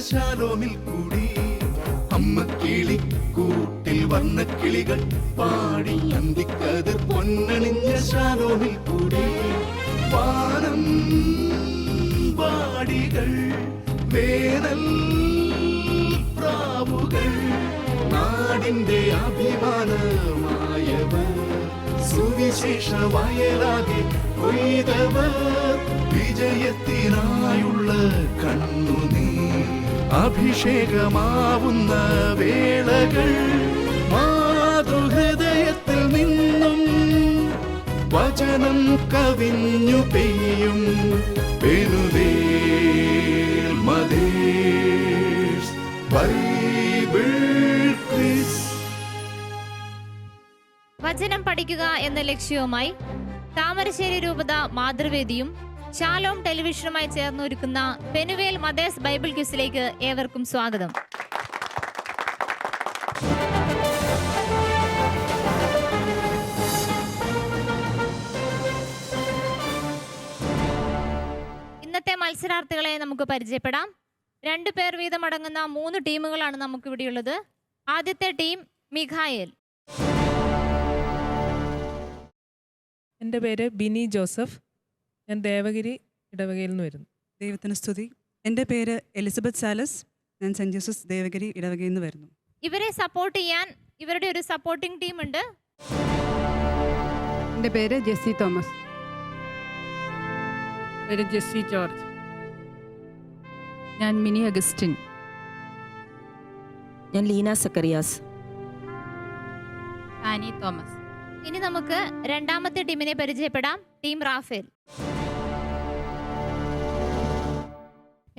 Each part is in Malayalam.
ശാലോമിൽ കൂടി. അമ്മ കിളി കൂട്ടിൽ വർണ്ണ കിളികൾ പാടി അന്തിക്കതിർ പൊന്നണിഞ്ഞ ശാലോമിൽ കൂടി. വാനം വാടികൾ വേനൽ പ്രാവുകൾ നാടിന്റെ അഭിമാനമായവർ സുവിശേഷ വയലാകെ കൊയ്തവർ വിജയത്തിനായുള്ള കണ്ണുനീർ അഭിഷേകമാവുന്ന വേളകൾ മാതൃഹൃദയത്തിൽ നിന്നും വചനം കവിഞ്ഞു പെയ്യും പെനുവേൽ മദേഴ്സ് ബൈബിൾ ക്വിസ്. വചനം പഠിക്കുക എന്ന ലക്ഷ്യവുമായി താമരശ്ശേരി രൂപത മാതൃവേദിയും ശാലോം ടെലിവിഷനുമായി ചേർന്നൊരുക്കുന്ന പെനുവേൽ മദേഴ്സ് ബൈബിൾ ക്വിസിലേക്ക് ഏവർക്കും സ്വാഗതം. ഇന്നത്തെ മത്സരാർത്ഥികളെ നമുക്ക് പരിചയപ്പെടാം. 2 പേർ വീതം അടങ്ങുന്ന 3 ടീമുകളാണ് നമുക്കിവിടെയുള്ളത്. ആദ്യത്തെ ടീം മിഖായേൽ. എൻ്റെ പേര് ബിനി ജോസഫ്. ഞാൻ ദേവഗിരി ഇടവകയിൽ നിന്ന് വരുന്നു. ദൈവത്തിന് സ്തുതി. എൻ്റെ പേര് എലിസബത്ത് സാലസ്. ഞാൻ സെൻറ് ജോസഫ് ദേവഗിരി ഇടവകയിൽ നിന്ന് വരുന്നു. ഇവരെ സപ്പോർട്ട് ചെയ്യാൻ ഇവരുടെ ഒരു സപ്പോർട്ടിംഗ് ടീം ഉണ്ട്. എൻ്റെ പേര് ജെസ്സി തോമസ്. പേര് ജെസ്സി ജോർജ്. ഞാൻ മിനി അഗസ്റ്റിൻ. ഞാൻ ലീന സക്കറിയാസ്. Annie Thomas. ഇനി നമുക്ക് രണ്ടാമത്തെ ടീമിനെ പരിചയപ്പെടാം. Team Raphael.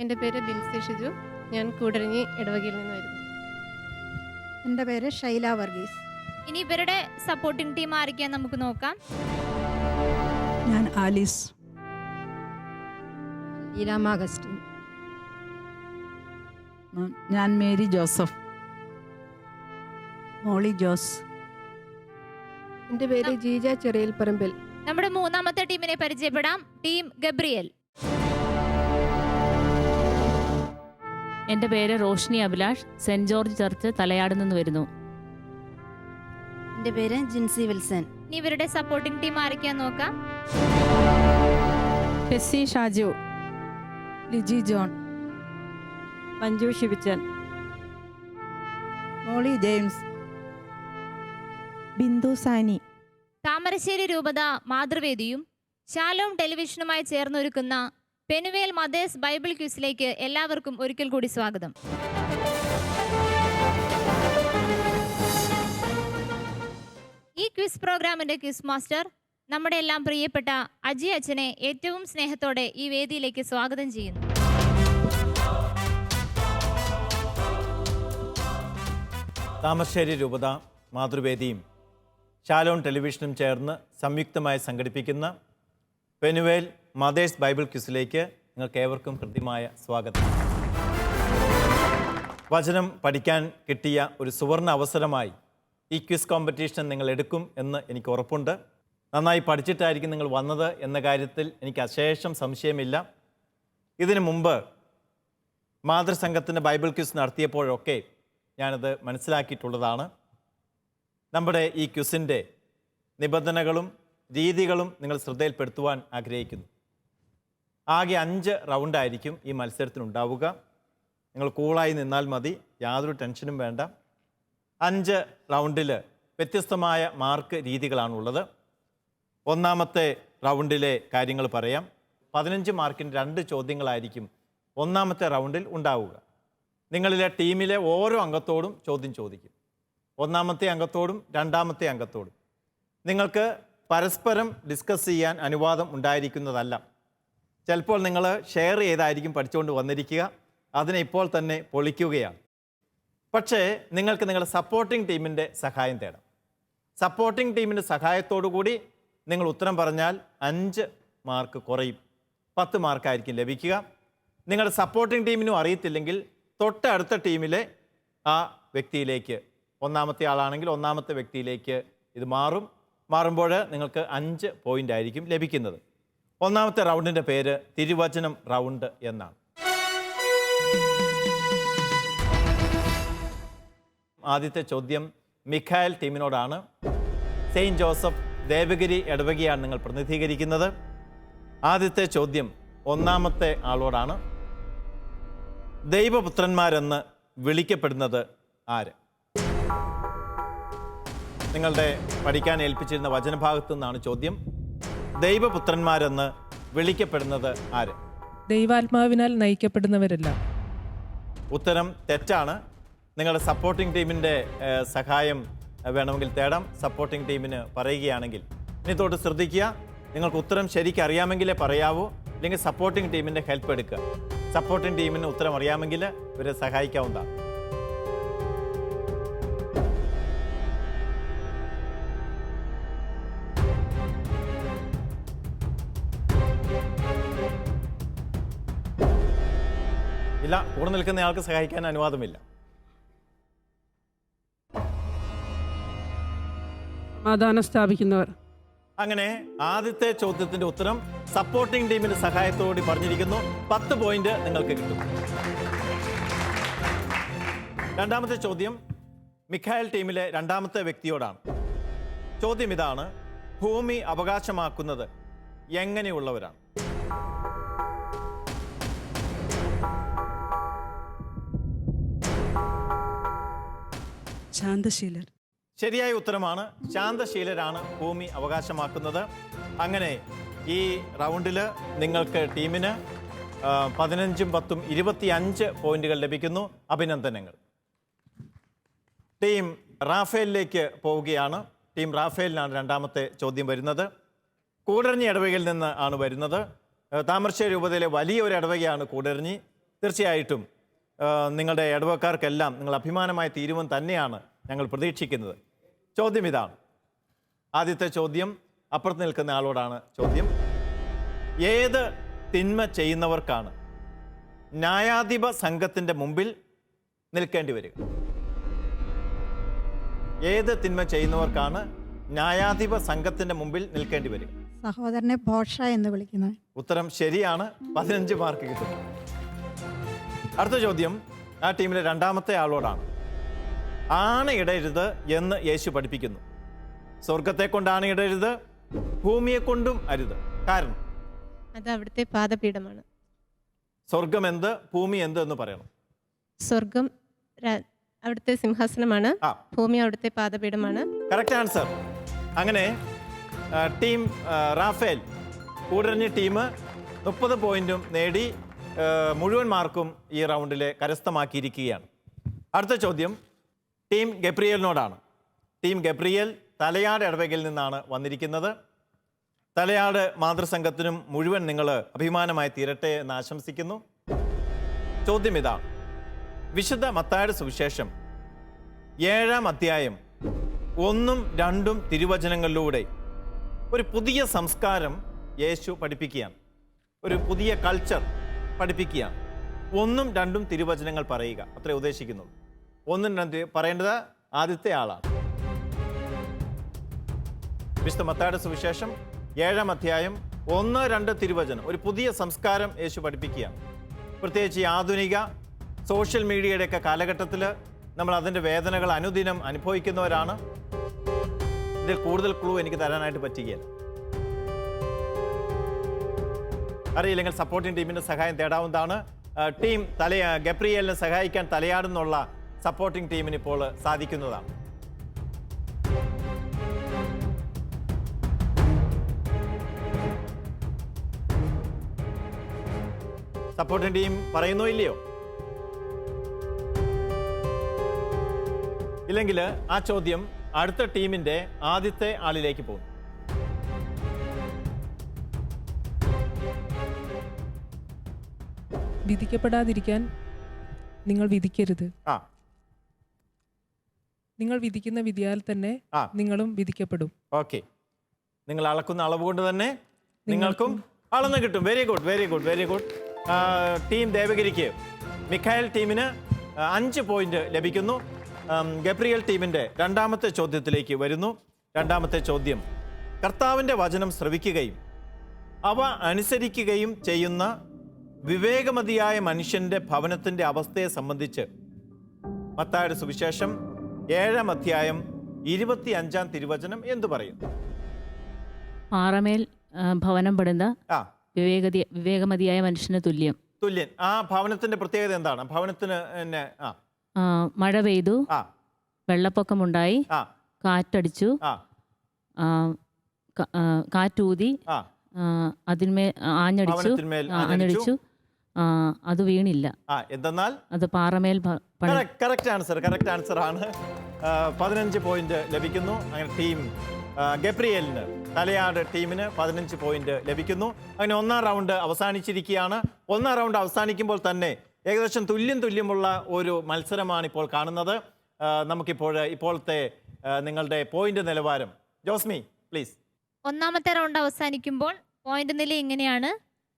എൻ്റെ പേര് ബിൻസി ഷിജു. ഞാൻ കൂടരഞ്ഞി ഇടവകയിൽ നിന്ന് വരുന്നു. എൻ്റെ പേര് ഷൈല വർഗീസ്. ഇനി ഇവരുടെ സപ്പോർട്ടിംഗ് ടീം ആയിരിക്കാൻ നമുക്ക് നോക്കാം. ഞാൻ ആലീസ്. ഈരാമ അഗസ്റ്റിൻ. ഞാൻ മേരി ജോസഫ്. മോളി ജോസ്. എൻ്റെ പേര് ജീജ ചെറിയൽ പറമ്പിൽ. നമ്മുടെ മൂന്നാമത്തെ ടീമിനെ പരിചയപ്പെടാം. Team Gabriel. എൻ്റെ പേര് Roshni Abhilash. Saint George church Thalayad നിന്ന് വരുന്നു. എൻ്റെ പേര് ജിൻസി വിൽസൺ. ഇനി ഇവരുടെ സപ്പോർട്ടിംഗ് ടീം ആയിരിക്കാൻ നോക്കാം. ടെസ്സി ഷാജു. ലിജി ജോൺ. മഞ്ജു ഷിബിച്ചൻ. മോളി ജെയിംസ്. ബിന്ദു സാനി. താമരശ്ശേരി രൂപത മാതൃവേദിയും ശാലോം ടെലിവിഷനുമായി ചേർന്നൊരുക്കുന്ന പെനുവേൽ മദേഴ്സ് ബൈബിൾ ക്വിസിലേക്ക് എല്ലാവർക്കും ഒരിക്കൽ കൂടി സ്വാഗതം. ഈ ക്വിസ് പ്രോഗ്രാമിന്റെ ക്വിസ് മാസ്റ്റർ നമ്മുടെ എല്ലാം പ്രിയപ്പെട്ട അജി അച്ഛനെ ഏറ്റവും സ്നേഹത്തോടെ ഈ വേദിയിലേക്ക് സ്വാഗതം ചെയ്യുന്നു. താമരശ്ശേരി രൂപത മാതൃവേദിയും ശാലോം ടെലിവിഷനും ചേർന്ന് സംയുക്തമായി സംഘടിപ്പിക്കുന്ന പെനുവേൽ മദേഴ്സ് ബൈബിൾ ക്വിസിലേക്ക് നിങ്ങൾക്ക് ഏവർക്കും കൃത്യമായ സ്വാഗതം. വചനം പഠിക്കാൻ കിട്ടിയ ഒരു സുവർണ അവസരമായി ഈ ക്വിസ് കോമ്പറ്റീഷൻ നിങ്ങൾ എടുക്കും എന്ന് എനിക്ക് ഉറപ്പുണ്ട്. നന്നായി പഠിച്ചിട്ടായിരിക്കും നിങ്ങൾ വന്നത് എന്ന കാര്യത്തിൽ എനിക്ക് അശേഷം സംശയമില്ല. ഇതിനു മുമ്പ് മാതൃസംഘത്തിൻ്റെ ബൈബിൾ ക്വിസ് നടത്തിയപ്പോഴൊക്കെ ഞാനത് മനസ്സിലാക്കിയിട്ടുള്ളതാണ്. നമ്മുടെ ഈ ക്വിസിൻ്റെ നിബന്ധനകളും രീതികളും നിങ്ങൾ ശ്രദ്ധയിൽപ്പെടുത്തുവാൻ ആഗ്രഹിക്കുന്നു. ആകെ 5 റൗണ്ടായിരിക്കും ഈ മത്സരത്തിനുണ്ടാവുക. നിങ്ങൾ കൂളായി നിന്നാൽ മതി, യാതൊരു ടെൻഷനും വേണ്ട. 5 റൗണ്ടിൽ വ്യത്യസ്തമായ മാർക്ക് രീതികളാണുള്ളത്. ഒന്നാമത്തെ റൗണ്ടിലെ കാര്യങ്ങൾ പറയാം. 15 മാർക്കിന് 2 ചോദ്യങ്ങളായിരിക്കും ഒന്നാമത്തെ റൗണ്ടിൽ ഉണ്ടാവുക. നിങ്ങളിലെ ടീമിലെ ഓരോ അംഗത്തോടും ചോദ്യം ചോദിക്കും. ഒന്നാമത്തെ അംഗത്തോടും രണ്ടാമത്തെ അംഗത്തോടും. നിങ്ങൾക്ക് പരസ്പരം ഡിസ്കസ് ചെയ്യാൻ അനുവാദം ഉണ്ടായിരിക്കുന്നതല്ല. ചിലപ്പോൾ നിങ്ങൾ ഷെയർ ചെയ്തായിരിക്കും പഠിച്ചുകൊണ്ട് വന്നിരിക്കുക. അതിനെ ഇപ്പോൾ തന്നെ പൊളിക്കുകയാണ്. പക്ഷേ നിങ്ങൾക്ക് നിങ്ങളുടെ സപ്പോർട്ടിംഗ് ടീമിൻ്റെ സഹായം തേടാം. സപ്പോർട്ടിംഗ് ടീമിൻ്റെ സഹായത്തോടു കൂടി നിങ്ങൾ ഉത്തരം പറഞ്ഞാൽ 5 മാർക്ക് കുറയും, 10 മാർക്കായിരിക്കും ലഭിക്കുക. നിങ്ങളുടെ സപ്പോർട്ടിംഗ് ടീമിനും അറിയത്തില്ലെങ്കിൽ തൊട്ടടുത്ത ടീമിലെ ആ വ്യക്തിയിലേക്ക്, ഒന്നാമത്തെ ആളാണെങ്കിൽ ഒന്നാമത്തെ വ്യക്തിയിലേക്ക് ഇത് മാറുമ്പോൾ നിങ്ങൾക്ക് 5 പോയിൻ്റ് ആയിരിക്കും ലഭിക്കുന്നത്. ഒന്നാമത്തെ റൗണ്ടിൻ്റെ പേര് തിരുവചനം റൗണ്ട് എന്നാണ്. ആദ്യത്തെ ചോദ്യം മിഖായൽ ടീമിനോടാണ്. സെയിൻറ്റ് ജോസഫ് ദേവഗിരി ഇടവകയാണ് നിങ്ങൾ പ്രതിനിധീകരിക്കുന്നത്. ആദ്യത്തെ ചോദ്യം ഒന്നാമത്തെ ആളോടാണ്. ദൈവപുത്രന്മാരെന്ന് വിളിക്കപ്പെടുന്നത് ആര്? നിങ്ങളുടെ പഠിക്കാൻ ഏൽപ്പിച്ചിരുന്ന വചനഭാഗത്തു നിന്നാണ് ചോദ്യം. ദൈവപുത്രന്മാരെന്ന് വിളിക്കപ്പെടുന്നത് ആര്? ദൈവാത്മാവിനാൽ നയിക്കപ്പെടുന്നവരെല്ലാം. ഉത്തരം തെറ്റാണ്. നിങ്ങളുടെ സപ്പോർട്ടിംഗ് ടീമിൻ്റെ സഹായം വേണമെങ്കിൽ തേടാം. സപ്പോർട്ടിംഗ് ടീമിന് പറയുകയാണെങ്കിൽ ഇനി തൊട്ട് ശ്രദ്ധിക്കുക. നിങ്ങൾക്ക് ഉത്തരം ശരിക്കും അറിയാമെങ്കിലേ പറയാവൂ, അല്ലെങ്കിൽ സപ്പോർട്ടിംഗ് ടീമിൻ്റെ ഹെൽപ്പ് എടുക്കുക. സപ്പോർട്ടിംഗ് ടീമിന് ഉത്തരം അറിയാമെങ്കിൽ ഇവരെ സഹായിക്കാവുന്നതാണ്. ഇല്ല, കൂടെ നിൽക്കുന്നയാൾക്ക് സഹായിക്കാൻ അനുവാദമില്ല. സമാധാനം സ്ഥാപിക്കുന്നവർ. അങ്ങനെ ആദ്യത്തെ ചോദ്യത്തിന്റെ ഉത്തരം സപ്പോർട്ടിംഗ് ടീമിന്റെ സഹായത്തോടെ പറഞ്ഞിരിക്കുന്നു. 10 പോയിന്റ് നിങ്ങൾക്ക് കിട്ടും. രണ്ടാമത്തെ ചോദ്യം മിഖായൽ ടീമിലെ രണ്ടാമത്തെ വ്യക്തിയോടാണ്. ചോദ്യം ഇതാണ്: ഭൂമി അവകാശമാക്കുന്നത് എങ്ങനെയുള്ളവരാണ്? ശാന്തശീലർ. ശരിയായ ഉത്തരമാണ്. ശാന്തശീലരാണ് ഭൂമി അവകാശമാക്കുന്നത്. അങ്ങനെ ഈ റൗണ്ടിൽ നിങ്ങൾക്ക് ടീമിന് 15ഉം 10ഉം 25 പോയിന്റുകൾ ലഭിക്കുന്നു. അഭിനന്ദനങ്ങൾ. ടീം റാഫേലിലേക്ക് പോവുകയാണ്. ടീം റാഫേലിനാണ് രണ്ടാമത്തെ ചോദ്യം വരുന്നത്. കൂടരഞ്ഞി ഇടവകയിൽ നിന്ന് ആണ് വരുന്നത്. താമരശ്ശേരി രൂപതയിലെ വലിയൊരു ഇടവകയാണ് കൂടരഞ്ഞി. തീർച്ചയായിട്ടും നിങ്ങളുടെ ഇടവക്കാർക്കെല്ലാം നിങ്ങൾ അഭിമാനമായി തീരുമെന്ന് തന്നെയാണ് ഞങ്ങൾ പ്രതീക്ഷിക്കുന്നത്. ചോദ്യം ഇതാണ്. ആദ്യത്തെ ചോദ്യം അപ്പുറത്ത് നിൽക്കുന്ന ആളോടാണ് ചോദ്യം. ഏത് തിന്മ ചെയ്യുന്നവർക്കാണ് ന്യായാധിപ സംഘത്തിൻ്റെ മുമ്പിൽ നിൽക്കേണ്ടി വരിക? ഏത് തിന്മ ചെയ്യുന്നവർക്കാണ് ന്യായാധിപ സംഘത്തിൻ്റെ മുമ്പിൽ നിൽക്കേണ്ടി വരിക? സഹോദരനെ ഭോഷ എന്ന് വിളിക്കുന്നത്. ഉത്തരം ശരിയാണ്. 15 മാർക്ക് കിട്ടും. അടുത്ത ചോദ്യം ആ ടീമിലെ രണ്ടാമത്തെ ആളോടാണ്. ആണയിടരുത് എന്ന് യേശു പഠിപ്പിക്കുന്നു. സ്വർഗത്തെ കൊണ്ട് ആണയിടരുത്, ഭൂമിയെ കൊണ്ടും അരുത്. കാരണം അത് അവിടുത്തെ പാദപീഠമാണ്. സ്വർഗം എന്ത്, ഭൂമി എന്ത് എന്ന് പറയണം. സ്വർഗം അവിടുത്തെ സിംഹാസനമാണ്, ഭൂമി അവിടുത്തെ പാദപീഠമാണ്. Correct answer. അങ്ങനെ ടീം റാഫേൽ കൂടരഞ്ഞി ടീം 30 പോയിന്റും നേടി മുഴുവൻ മാർക്കും ഈ റൗണ്ടിൽ കരസ്ഥമാക്കിയിരിക്കുകയാണ്. അടുത്ത ചോദ്യം ടീം ഗബ്രിയേലിനോടാണ്. ടീം ഗബ്രിയേൽ തലയാട് ഇടവകയിൽ നിന്നാണ് വന്നിരിക്കുന്നത്. തലയാട് മാതൃസംഘത്തിനും മുഴുവൻ നിങ്ങൾ അഭിമാനമായി തീരട്ടെ എന്ന് ആശംസിക്കുന്നു. ചോദ്യം ഇതാണ്. വിശുദ്ധ മത്തായിയുടെ സുവിശേഷം 7-ാം അധ്യായം 1ഉം 2ഉം തിരുവചനങ്ങളിലൂടെ ഒരു പുതിയ സംസ്കാരം യേശു പഠിപ്പിക്കുകയാണ്. ഒരു പുതിയ കൾച്ചർ പഠിപ്പിക്കുകയാണ്. 1ഉം 2ഉം തിരുവചനങ്ങൾ പറയുക, അത്രേ ഉദ്ദേശിക്കുന്നുള്ളൂ. 1ഉം 2 പറയേണ്ടത് ആദ്യത്തെ ആളാണ്. വിശുദ്ധ മത്തായിയുടെ സുവിശേഷം 7-ാം അധ്യായം 1-2 തിരുവചനം ഒരു പുതിയ സംസ്കാരം യേശു പഠിപ്പിക്കുകയാണ്. പ്രത്യേകിച്ച് ഈ ആധുനിക സോഷ്യൽ മീഡിയയുടെയൊക്കെ കാലഘട്ടത്തിൽ നമ്മൾ അതിൻ്റെ വേദനകൾ അനുദിനം അനുഭവിക്കുന്നവരാണ്. ഇതിൽ കൂടുതൽ ക്ലൂ എനിക്ക് തരാനായിട്ട് പറ്റുകയില്ല. അറിയില്ലെങ്കിൽ സപ്പോർട്ടിംഗ് ടീമിൻ്റെ സഹായം തേടാവുന്നതാണ്. ടീം ഗബ്രിയേലിനെ സഹായിക്കാൻ തലയാടുന്നുള്ള സപ്പോർട്ടിംഗ് ടീമിന് ഇപ്പോൾ സാധിക്കുന്നതാണ്. സപ്പോർട്ടിംഗ് ടീം പറയുന്നോ ഇല്ലയോ? ഇല്ലെങ്കിൽ ആ ചോദ്യം അടുത്ത ടീമിന്റെ ആദ്യത്തെ ആളിലേക്ക് പോകും. വിധിക്കപ്പെടാതിരിക്കാൻ നിങ്ങൾ വിധിക്കരുത്. നിങ്ങൾ വിധിക്കുന്ന വിധിയാൽ തന്നെ നിങ്ങളും വിധിക്കപ്പെടും. ഓക്കെ, നിങ്ങൾ അളക്കുന്ന അളവ് കൊണ്ട് തന്നെ നിങ്ങൾക്കും അളന്ന് കിട്ടും. Very good, very good, very good. Team ദേവഗിരിക്ക് മിഖായൽ ടീമിന് 5 പോയിന്റ് ലഭിക്കുന്നു. ഗബ്രിയേൽ ടീമിന്റെ രണ്ടാമത്തെ ചോദ്യത്തിലേക്ക് വരുന്നു. രണ്ടാമത്തെ ചോദ്യം: കർത്താവിൻ്റെ വചനം ശ്രവിക്കുകയും അവ അനുസരിക്കുകയും ചെയ്യുന്ന വിവേകമതിയായ മനുഷ്യന്റെ ഭവനത്തിന്റെ അവസ്ഥയെ സംബന്ധിച്ച് മത്തായിയുടെ സുവിശേഷം 7-ാം അധ്യായം 25-ാം തിരുവചനം എന്തു പറയും? പാറമേൽ ഭവനം പണിത ആ, വിവേകമതിയായ മനുഷ്യന് തുല്യം. തുല്യൻ. ആ ഭവനത്തിന്റെ പ്രത്യേകത എന്താണ്? ഭവനത്തിന് തന്നെ മഴ പെയ്തു, ആ വെള്ളപ്പൊക്കമുണ്ടായി, ആ കാറ്റടിച്ചു, ആ കാറ്റൂതി, ആ അതിന്മേൽ ഭവനത്തിന്മേൽ ആഞ്ഞടിച്ചു, അത് വീണില്ല. എന്തെന്നാൽ അത് പാറമേൽ കറക്റ്റ് ആൻസർ ആണ്. 15 പോയിന്റ് ലഭിക്കുന്നു. അങ്ങനെ ടീം ഗബ്രിയേലിന്, തലയാട് ടീമിന് 15 പോയിന്റ് ലഭിക്കുന്നു. അങ്ങനെ 1-ാം റൗണ്ട് അവസാനിച്ചിരിക്കുകയാണ്. 1-ാം റൗണ്ട് അവസാനിക്കുമ്പോൾ തന്നെ ഏകദേശം തുല്യമുള്ള ഒരു മത്സരമാണ് ഇപ്പോൾ കാണുന്നത്. ഇപ്പോഴത്തെ നിങ്ങളുടെ പോയിന്റ് നിലവാരം ജോസ്മി പ്ലീസ്. 1ാമത്തെ റൗണ്ട് അവസാനിക്കുമ്പോൾ പോയിന്റ് നില ഇങ്ങനെയാണ്.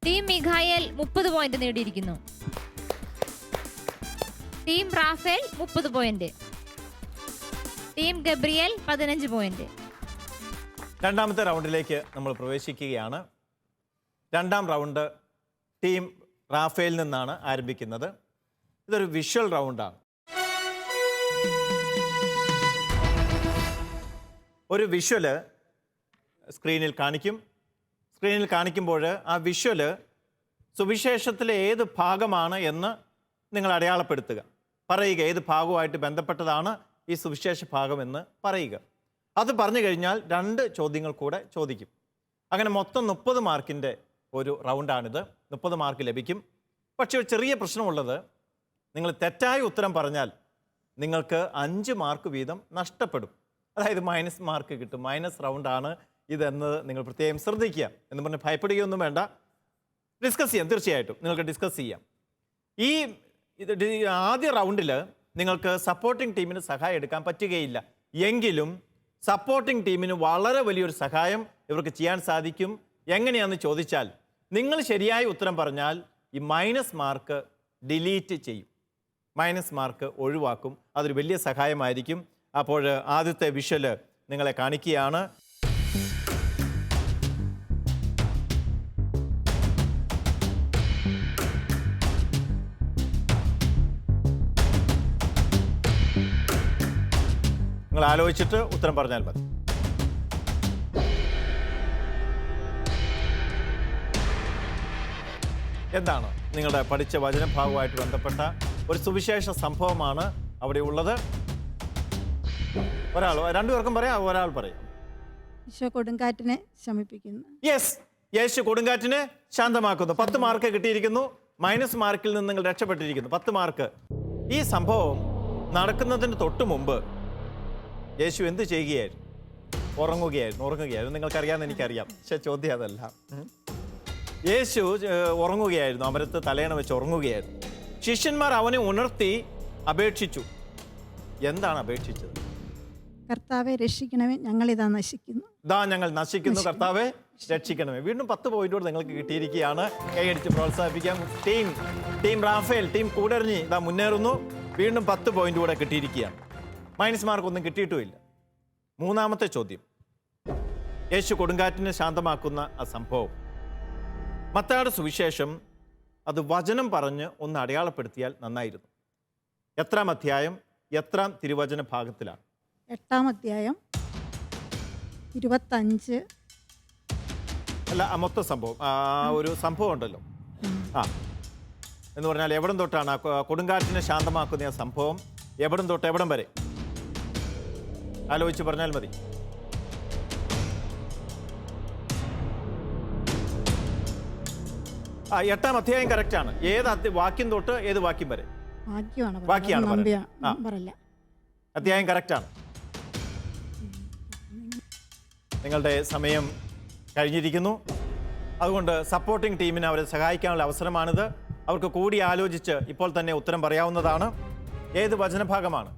ടീം മിഖായേൽ 30 പോയിന്റ് നേടിയിരിക്കുന്നു. Team Raphael 30 point. Team Gabriel 15 point. 2ാമത്തെ റൗണ്ടിലേക്ക് നമ്മൾ പ്രവേശിക്കുകയാണ്. 2ാം റൗണ്ട് ടീം റാഫേൽ നിന്നാണ് ആരംഭിക്കുന്നത്. ഇതൊരു വിഷ്വൽ റൗണ്ടാണ്. ഒരു വിഷ്വല് സ്ക്രീനിൽ കാണിക്കുമ്പോൾ ആ വിഷ്വല് സുവിശേഷത്തിലെ ഏത് ഭാഗമാണ് എന്ന് നിങ്ങൾ അടയാളപ്പെടുത്തുക. പറയുക ഏത് ഭാഗവുമായിട്ട് ബന്ധപ്പെട്ടതാണ് ഈ സുവിശേഷ ഭാഗം എന്ന് പറയുക. അത് പറഞ്ഞു കഴിഞ്ഞാൽ 2 ചോദ്യങ്ങൾ കൂടെ ചോദിക്കും. അങ്ങനെ മൊത്തം 30 മാർക്കിൻ്റെ ഒരു റൗണ്ടാണിത്. 30 മാർക്ക് ലഭിക്കും. പക്ഷേ ഒരു ചെറിയ പ്രശ്നമുള്ളത്, നിങ്ങൾ തെറ്റായ ഉത്തരം പറഞ്ഞാൽ നിങ്ങൾക്ക് 5 മാർക്ക് വീതം നഷ്ടപ്പെടും. അതായത് മൈനസ് മാർക്ക് കിട്ടും. മൈനസ് റൗണ്ടാണ് ഇതെന്നത് നിങ്ങൾ പ്രത്യേകം ശ്രദ്ധിക്കുക. എന്ന് പറഞ്ഞ് ഭയപ്പെടുകയൊന്നും വേണ്ട. ഡിസ്കസ് ചെയ്യാം, തീർച്ചയായിട്ടും നിങ്ങൾക്ക് ഡിസ്കസ് ചെയ്യാം. ആദ്യ റൗണ്ടിൽ നിങ്ങൾക്ക് സപ്പോർട്ടിംഗ് ടീമിന് സഹായം എടുക്കാൻ പറ്റുകയില്ല. എങ്കിലും സപ്പോർട്ടിംഗ് ടീമിന് വളരെ വലിയൊരു സഹായം ഇവർക്ക് ചെയ്യാൻ സാധിക്കും. എങ്ങനെയാണെന്ന് ചോദിച്ചാൽ, നിങ്ങൾ ശരിയായ ഉത്തരം പറഞ്ഞാൽ ഈ മൈനസ് മാർക്ക് ഡിലീറ്റ് ചെയ്യും, മൈനസ് മാർക്ക് ഒഴിവാക്കും. അതൊരു വലിയ സഹായമായിരിക്കും. അപ്പോൾ ആദ്യത്തെ വിഷ്വല് നിങ്ങളെ കാണിക്കുകയാണ്. നിങ്ങൾ ആലോചിച്ചിട്ട് ഉത്തരം പറഞ്ഞാൽ മതി. എന്താണ്? നിങ്ങളുടെ പഠിച്ച വചനഭാഗവുമായിട്ട് ബന്ധപ്പെട്ട ഒരു സുവിശേഷ സംഭവമാണ് അവിടെ ഉള്ളത്. രണ്ടുപേർക്കും പറയാം, ഒരാൾ പറയാം. ഈശോ കൊടുങ്കാറ്റിനെ ശമിപ്പിക്കുന്നു. യെസ്, യേശു കൊടുങ്കാറ്റിനെ ശാന്തമാക്കുന്നു. 10 മാർക്ക് കിട്ടിയിരിക്കുന്നു. മൈനസ് മാർക്കിൽ നിന്ന് നിങ്ങൾ രക്ഷപ്പെട്ടിരിക്കുന്നു. 10 മാർക്ക്. ഈ സംഭവം നടക്കുന്നതിന് തൊട്ട് മുമ്പ് യേശു എന്ത് ചെയ്യുകയായിരുന്നു? ഉറങ്ങുകയായിരുന്നു. നിങ്ങൾക്കറിയാമെന്ന് എനിക്കറിയാം, പക്ഷെ ചോദ്യം അതല്ല. യേശു ഉറങ്ങുകയായിരുന്നു. അമരത്ത് തലയണ വെച്ച് ഉറങ്ങുകയായിരുന്നു. ശിഷ്യന്മാർ അവനെ ഉണർത്തി അപേക്ഷിച്ചു. എന്താണ് അപേക്ഷിച്ചത്? കർത്താവെ രക്ഷിക്കണമേ, ഞങ്ങളിതാ നശിക്കുന്നു. ഞങ്ങൾ നശിക്കുന്നു, കർത്താവെ രക്ഷിക്കണമേ. വീണ്ടും 10 പോയിന്റോട് നിങ്ങൾക്ക് കിട്ടിയിരിക്കുകയാണ്. കൈയടിച്ച് പ്രോത്സാഹിപ്പിക്കാം. ടീം റാഫേൽ, ടീം കൂടരഞ്ഞി മുന്നേറുന്നു. വീണ്ടും 10 പോയിന്റ് കൂടെ കിട്ടിയിരിക്കുകയാണ്. മൈനസ് മാർക്ക് ഒന്നും കിട്ടിയിട്ടുമില്ല. 3ാമത്തെ ചോദ്യം, യേശു കൊടുങ്കാറ്റിനെ ശാന്തമാക്കുന്ന ആ സംഭവം, മത്തായിയുടെ സുവിശേഷം അത് വചനം പറഞ്ഞ് ഒന്ന് അടയാളപ്പെടുത്തിയാൽ നന്നായിരുന്നു. എത്രാം അധ്യായം, എത്രാം തിരുവചന ഭാഗത്തിലാണ്? 8-ാം അധ്യായം 25. അല്ല, മൊത്തം സംഭവം, ഒരു സംഭവം ഉണ്ടല്ലോ. എന്ന് പറഞ്ഞാൽ എവിടം തൊട്ടാണ് കൊടുങ്കാറ്റിനെ ശാന്തമാക്കുന്ന ആ സംഭവം? എവിടം തൊട്ട് എവിടം വരെ? ആലോചിച്ച് പറഞ്ഞാൽ മതി. ആ 8-ാം അധ്യായം കറക്റ്റ് ആണ്. ഏത് വാക്യം തൊട്ട് ഏത് വാക്യം വരെ? വാക്യാണ് അധ്യായം കറക്റ്റ് ആണ്. നിങ്ങളുടെ സമയം കഴിഞ്ഞിരിക്കുന്നു. അതുകൊണ്ട് സപ്പോർട്ടിംഗ് ടീമിനെ അവരെ സഹായിക്കാനുള്ള അവസരമാണിത്. അവർക്ക് കൂടി ആലോചിച്ച് ഇപ്പോൾ തന്നെ ഉത്തരം പറയാവുന്നതാണ്. ഏത് വചനഭാഗമാണ്?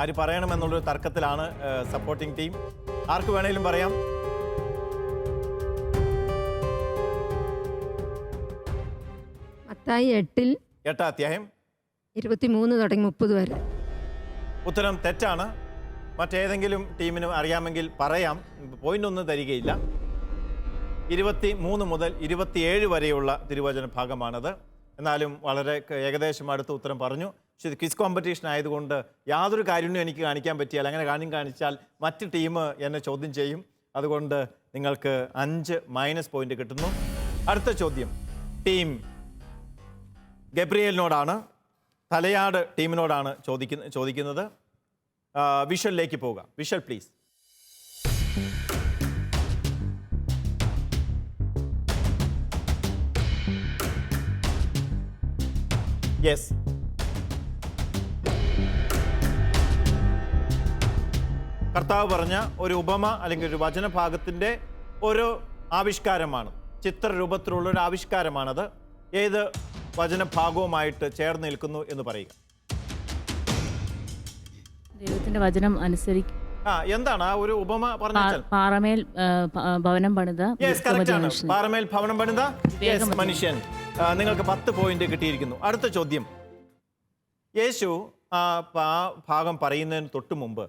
ആര് പറയണമെന്നുള്ളൊരു തർക്കത്തിലാണ് സപ്പോർട്ടിംഗ് ടീം. ആർക്ക് വേണേലും പറയാം. മത്തായി 8-ാം അധ്യായം 23 തുടങ്ങി 30 വരെ. ഉത്തരം തെറ്റാണ്. മറ്റേതെങ്കിലും ടീമിന് അറിയാമെങ്കിൽ പറയാം, പോയിന്റ് ഒന്നും തരികയില്ല. 23 മുതൽ 27 വരെയുള്ള തിരുവചന ഭാഗമാണത്. എന്നാലും വളരെ ഏകദേശം അടുത്ത ഉത്തരം പറഞ്ഞു. പക്ഷേ ഇത് ക്വിസ് കോമ്പറ്റീഷൻ ആയതുകൊണ്ട് യാതൊരു കാര്യവും എനിക്ക് കാണിക്കാൻ പറ്റിയാൽ, അങ്ങനെ കാണിച്ചാൽ മറ്റ് ടീം എന്നെ ചോദ്യം ചെയ്യും. അതുകൊണ്ട് നിങ്ങൾക്ക് 5 മൈനസ് പോയിന്റ് കിട്ടുന്നു. അടുത്ത ചോദ്യം ടീം ഗബ്രിയേലിനോടാണ്, തലയാട് ടീമിനോടാണ് ചോദിക്കുന്നത്. വിഷ്വലിലേക്ക് പോവുക. Visual please. യെസ്, കർത്താവ് പറഞ്ഞ ഒരു ഉപമ അല്ലെങ്കിൽ ഒരു വചനഭാഗത്തിൻ്റെ ഒരു ആവിഷ്കാരമാണ്, ചിത്രരൂപത്തിലുള്ള ഒരു ആവിഷ്കാരമാണത്. ഏത് വചനഭാഗവുമായിട്ട് ചേർന്ന് നിൽക്കുന്നു എന്ന് പറയുക. ദൈവത്തിന്റെ വചനം അനുസരിച്ച് എന്താണ് ആ ഒരു ഉപമ പറഞ്ഞാൽ? പാറമേൽ ഭവനം പണിത പാറമേൽ ഭവനം പണിത മനുഷ്യൻ. നിങ്ങൾക്ക് 10 പോയിന്റ് കിട്ടിയിരിക്കുന്നു. അടുത്ത ചോദ്യം, യേശു ആ ഭാഗം പറയുന്നതിന് തൊട്ട് മുമ്പ്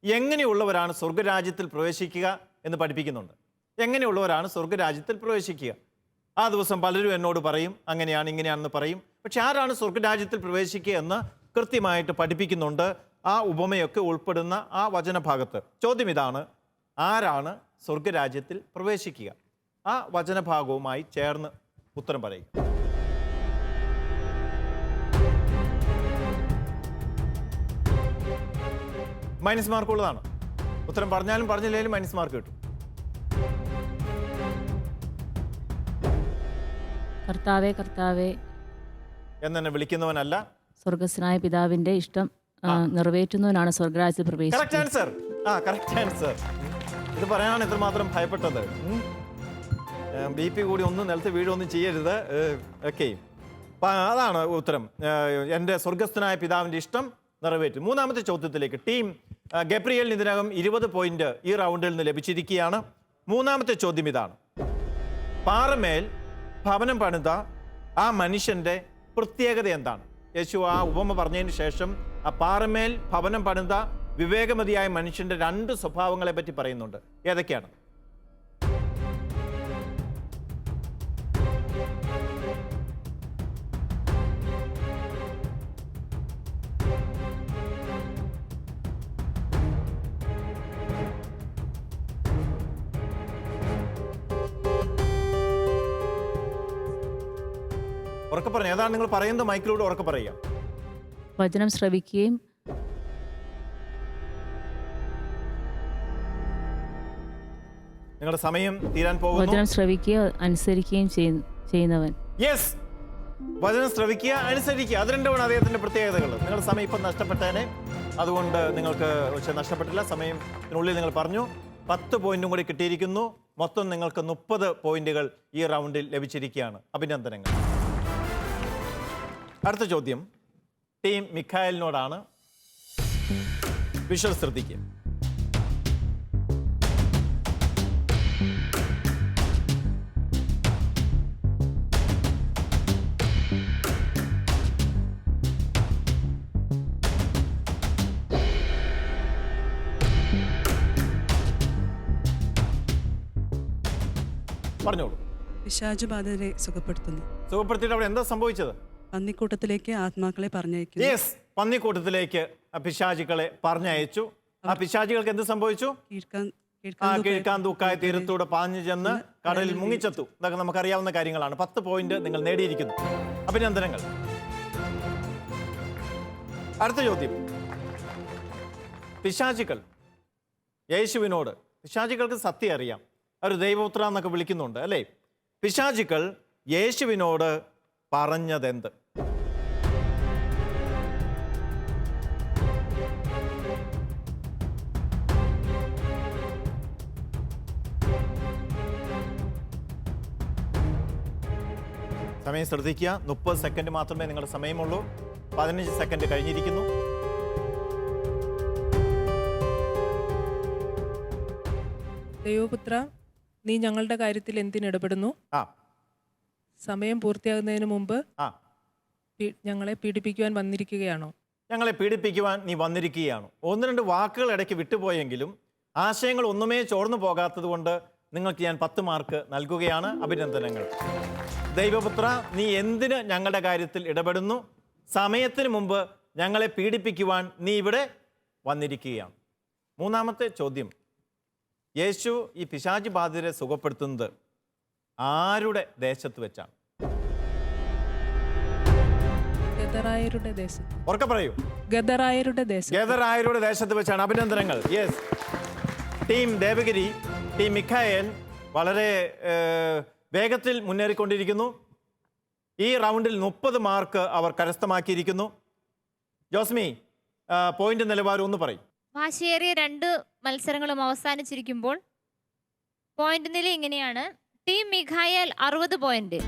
എങ്ങനെയുള്ളവരാണ് സ്വർഗരാജ്യത്തിൽ പ്രവേശിക്കുക എന്ന് പഠിപ്പിക്കുന്നുണ്ട്. എങ്ങനെയുള്ളവരാണ് സ്വർഗരാജ്യത്തിൽ പ്രവേശിക്കുക? ആ ദിവസം പലരും എന്നോട് പറയും അങ്ങനെയാണ് ഇങ്ങനെയാണെന്ന് പറയും. പക്ഷെ ആരാണ് സ്വർഗരാജ്യത്തിൽ പ്രവേശിക്കുക എന്ന് കൃത്യമായിട്ട് പഠിപ്പിക്കുന്നുണ്ട് ആ ഉപമയൊക്കെ ഉൾപ്പെടുന്ന ആ വചനഭാഗത്ത്. ചോദ്യം ഇതാണ്, ആരാണ് സ്വർഗരാജ്യത്തിൽ പ്രവേശിക്കുക? ആ വചനഭാഗവുമായി ചേർന്ന് ഉത്തരം പറയുക. മൈനസ് മാർക്ക് ഉള്ളതാണ്. ഉത്തരം പറഞ്ഞാലും പറഞ്ഞില്ലെങ്കിലും മൈനസ് മാർക്ക് കിട്ടും. കർത്താവേ കർത്താവേ എന്നെ വിളിക്കുന്നവനല്ല, സ്വർഗസ്നായ പിതാവിന്റെ ഇഷ്ടം നിറവേറ്റുന്നവനാണ് സ്വർഗരാജ്യത്തിൽ പ്രവേശിക്കുന്നത്. Correct answer. Correct answer. ഇത് പറയാനാണ് ഇത്രമാത്രം ഭയപ്പെട്ടത്. BP കൂടി ഒന്നും നിലത്ത് വീഴൊന്നും ചെയ്യരുത്. ഓക്കെ, അതാണ് ഉത്തരം. എൻ്റെ സ്വർഗസ്ഥനായ പിതാവിൻ്റെ ഇഷ്ടം നിറവേറ്റും. മൂന്നാമത്തെ ചോദ്യത്തിലേക്ക് ടീം ഗബ്രിയേലിന് ഇതിനകം 20 പോയിന്റ് ഈ റൗണ്ടിൽ നിന്ന് ലഭിച്ചിരിക്കുകയാണ്. മൂന്നാമത്തെ ചോദ്യം ഇതാണ്, പാറമേൽ ഭവനം പണിത ആ മനുഷ്യൻ്റെ പ്രത്യേകത എന്താണ്? യേശു ആ ഉപമ പറഞ്ഞതിന് ശേഷം ആ പാറമേൽ ഭവനം പണിത വിവേകമതിയായ മനുഷ്യൻ്റെ 2 സ്വഭാവങ്ങളെ പറ്റി പറയുന്നുണ്ട്. ഏതൊക്കെയാണ്? ഉറക്കെ പറഞ്ഞു. ഏതാണ് നിങ്ങൾ പറയുന്നത്? മൈക്കിലൂടെ ഉറക്കെ പറയുക. വചനം ശ്രവിക്കുകയും നിങ്ങളുടെ സമയം തീരാൻ പോകുന്നു. വചനം ശ്രവിക്കുകയും അനുസരിക്കുകയും ചെയ്യുന്നവൻ. യെസ്, വചനം ശ്രവിക്കുക, അനുസരിക്കുക, അത് രണ്ടുമാണ് അദ്ദേഹത്തിന്റെ പ്രത്യേകതകൾ. നിങ്ങളുടെ സമയം ഇപ്പം നഷ്ടപ്പെട്ടേനെ, അതുകൊണ്ട് നിങ്ങൾക്ക് പക്ഷെ നഷ്ടപ്പെട്ടില്ല. സമയത്തിനുള്ളിൽ നിങ്ങൾ പറഞ്ഞു. 10 പോയിന്റും കൂടി കിട്ടിയിരിക്കുന്നു. മൊത്തം നിങ്ങൾക്ക് 30 പോയിന്റുകൾ ഈ റൗണ്ടിൽ ലഭിച്ചിരിക്കുകയാണ്. അഭിനന്ദനങ്ങൾ. അടുത്ത ചോദ്യം ടീം മിഖായലിനോടാണ്. വിഷ്വൽ ശ്രദ്ധിക്കുക. പറഞ്ഞോളൂ. പിശാചു ബാധിതരെ സുഖപ്പെടുത്തുന്നു. സുഖപ്പെടുത്തിയിട്ട് അവിടെ എന്താ സംഭവിച്ചത്? പന്നിക്കൂട്ടത്തിലേക്ക് ആത്മാക്കളെ പറഞ്ഞയക്കുന്നു. യെസ്, പന്നിക്കൂട്ടത്തിലേക്ക് പിശാചുക്കളെ പറഞ്ഞയച്ചു. ആ പിശാചുകൾക്ക് എന്ത് സംഭവിച്ചു? കീഴ്ക്കാൻ തൂക്കായ തീരത്തൂടെ പാഞ്ഞു ചെന്ന് കടലിൽ മുങ്ങിച്ചെത്തു. ഇതൊക്കെ നമുക്കറിയാവുന്ന കാര്യങ്ങളാണ്. 10 പോയിന്റ് നിങ്ങൾ നേടിയിരിക്കുന്നു. അഭിനന്ദനങ്ങൾ. അടുത്ത ചോദ്യം, പിശാചുക്കൾ യേശുവിനോട്, പിശാചുക്കൾക്ക് സത്യം അറിയാം, അവർ ദൈവപുത്ര എന്നൊക്കെ വിളിക്കുന്നുണ്ട് അല്ലേ? പിശാചുക്കൾ യേശുവിനോട് പറഞ്ഞതെന്ത്? സമയം ശ്രദ്ധിക്കുക. 30 സെക്കൻഡ് മാത്രമേ നിങ്ങളുടെ സമയമുള്ളൂ. 15 സെക്കൻഡ് കഴിഞ്ഞിരിക്കുന്നു. ദൈവപുത്ര, നീ ഞങ്ങളുടെ കാര്യത്തിൽ എന്തിനിടപെടുന്നു? സമയം പൂർത്തിയാകുന്നതിന് മുമ്പ് ഞങ്ങളെ പീഡിപ്പിക്കുവാൻ വന്നിരിക്കുകയാണോ? ഞങ്ങളെ പീഡിപ്പിക്കുവാൻ നീ വന്നിരിക്കുകയാണോ? 1-2 വാക്കുകൾ ഇടയ്ക്ക് വിട്ടുപോയെങ്കിലും ആശയങ്ങൾ ഒന്നുമേ ചോർന്നു പോകാത്തത് കൊണ്ട് നിങ്ങൾക്ക് ഞാൻ 10 മാർക്ക് നൽകുകയാണ്. അഭിനന്ദനങ്ങൾ. ദൈവപുത്ര, നീ എന്തിന് ഞങ്ങളുടെ കാര്യത്തിൽ ഇടപെടുന്നു? സമയത്തിന് മുമ്പ് ഞങ്ങളെ പീഡിപ്പിക്കുവാൻ നീ ഇവിടെ വന്നിരിക്കുകയാണ്. മൂന്നാമത്തെ ചോദ്യം, യേശു ഈ പിശാച് ബാധിതരെ സുഖപ്പെടുത്തുന്നത് ആരുടെ ദേശത്ത് വെച്ചാണ്? ഗദറായരുടെ ദേശം. ഉറക്കെ പറയൂ. ഗദറായരുടെ ദേശം. ഗദറായരുടെ ദേശത്ത് വെച്ചാണ്. അഭിനന്ദനങ്ങൾ. Yes. Team Devagiri, team Mikhael വളരെ വേഗത്തിൽ മുന്നേറിക്കൊണ്ടിരിക്കുന്നു. ഈ റൗണ്ടിൽ 30 മാർക്ക് അവർ കരസ്ഥമാക്കിയിരിക്കുന്നു. ജോസ്മി, പോയിന്റ് നിലവാരം ഒന്ന് പറയും. വാശിയേറിയ 2 മത്സരങ്ങളും അവസാനിച്ചിരിക്കുമ്പോൾ പോയിന്റ് നില ഇങ്ങനെയാണ്. Team Mikhael 60 point,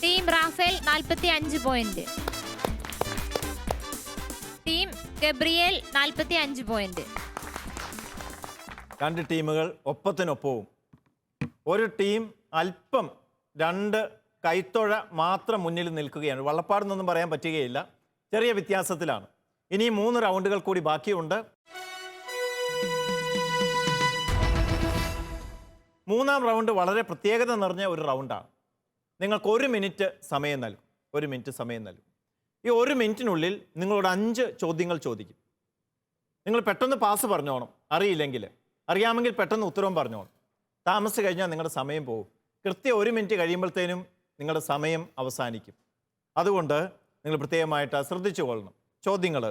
team Raphael 45 point, team Gabriel 45 point. 2 ടീമുകൾ ഒപ്പത്തിനൊപ്പവും. ഒരു ടീം അല്പം 2 കൈത്തൊഴ മാത്രം മുന്നിൽ നിൽക്കുകയാണ്. വള്ളപ്പാടെന്നൊന്നും പറയാൻ പറ്റുകയില്ല, ചെറിയ വ്യത്യാസത്തിലാണ്. ഇനി 3 റൗണ്ടുകൾ കൂടി ബാക്കിയുണ്ട്. 3-ാം റൗണ്ട് വളരെ പ്രത്യേകത നിറഞ്ഞ ഒരു റൗണ്ടാണ്. നിങ്ങൾക്ക് 1 മിനിറ്റ് സമയം നൽകും. 1 മിനിറ്റ് സമയം നൽകും. ഈ 1 മിനിറ്റിനുള്ളിൽ നിങ്ങളോട് 5 ചോദ്യങ്ങൾ ചോദിക്കും. നിങ്ങൾ പെട്ടെന്ന് പാസ് പറഞ്ഞോണം. അറിയില്ലെങ്കിൽ, അറിയാമെങ്കിൽ പെട്ടെന്ന് ഉത്തരവും പറഞ്ഞോണം. താമസിച്ച് കഴിഞ്ഞാൽ നിങ്ങളുടെ സമയം പോകും. കൃത്യം 1 മിനിറ്റ് കഴിയുമ്പോഴത്തേനും നിങ്ങളുടെ സമയം അവസാനിക്കും. അതുകൊണ്ട് നിങ്ങൾ പ്രത്യേകമായിട്ട് ശ്രദ്ധിച്ചു കൊള്ളണം. ചോദ്യങ്ങൾ,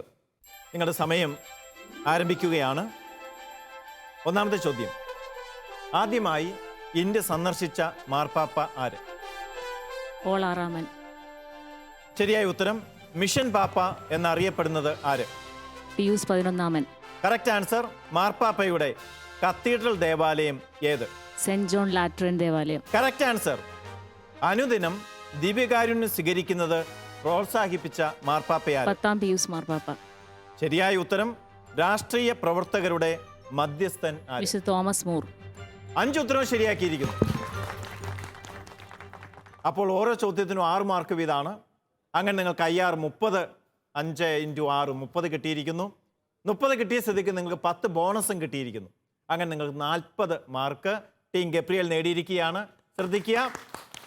നിങ്ങളുടെ സമയം ആരംഭിക്കുകയാണ്. 1-ാമത്തെ ചോദ്യം, ആദ്യമായി ഇന്ത്യ സന്ദർശിച്ച മാർപ്പാപ്പ ആര്? പോൾ ആറാമൻ. ശരിയായ ഉത്തരം. മിഷൻ പാപ്പ എന്നറിയപ്പെടുന്നത് ആര്? പിയൂസ് 11-ാമൻ. Correct answer. മാർപ്പാപ്പയുടെ കത്തീഡ്രൽ ദേവാലയം ഏത്? സെന്റ് ജോൺ ലാറ്ററൻ ദേവാലയം. Correct answer. അനുദിനം ദിവ്യകാരുണ്യം സ്വീകരിക്കുന്നത് പ്രോത്സാഹിപ്പിച്ച മാർപ്പാപ്പയാർ? 10-ാം പിയൂസ് മാർപ്പാപ്പ. ശരിയായ ഉത്തരം. രാഷ്ട്രീയ പ്രവർത്തകരുടെ മധ്യസ്ഥൻ ആര്? വിശുദ്ധ തോമസ് മൂർ. 5 ഉത്തരവും ശരിയാക്കിയിരിക്കുന്നു. അപ്പോൾ ഓരോ ചോദ്യത്തിനും 6 മാർക്ക് വീതമാണ്. അങ്ങനെ നിങ്ങൾക്ക് IR 30, 5 × 6 30 കിട്ടിയിരിക്കുന്നു. 30 കിട്ടിയ സ്ഥിതിക്ക് നിങ്ങൾക്ക് 10 ബോണസും കിട്ടിയിരിക്കുന്നു. അങ്ങനെ നിങ്ങൾക്ക് 40 മാർക്ക് ടീം ഗബ്രിയേൽ നേടിയിരിക്കുകയാണ്. ശ്രദ്ധിക്കുക,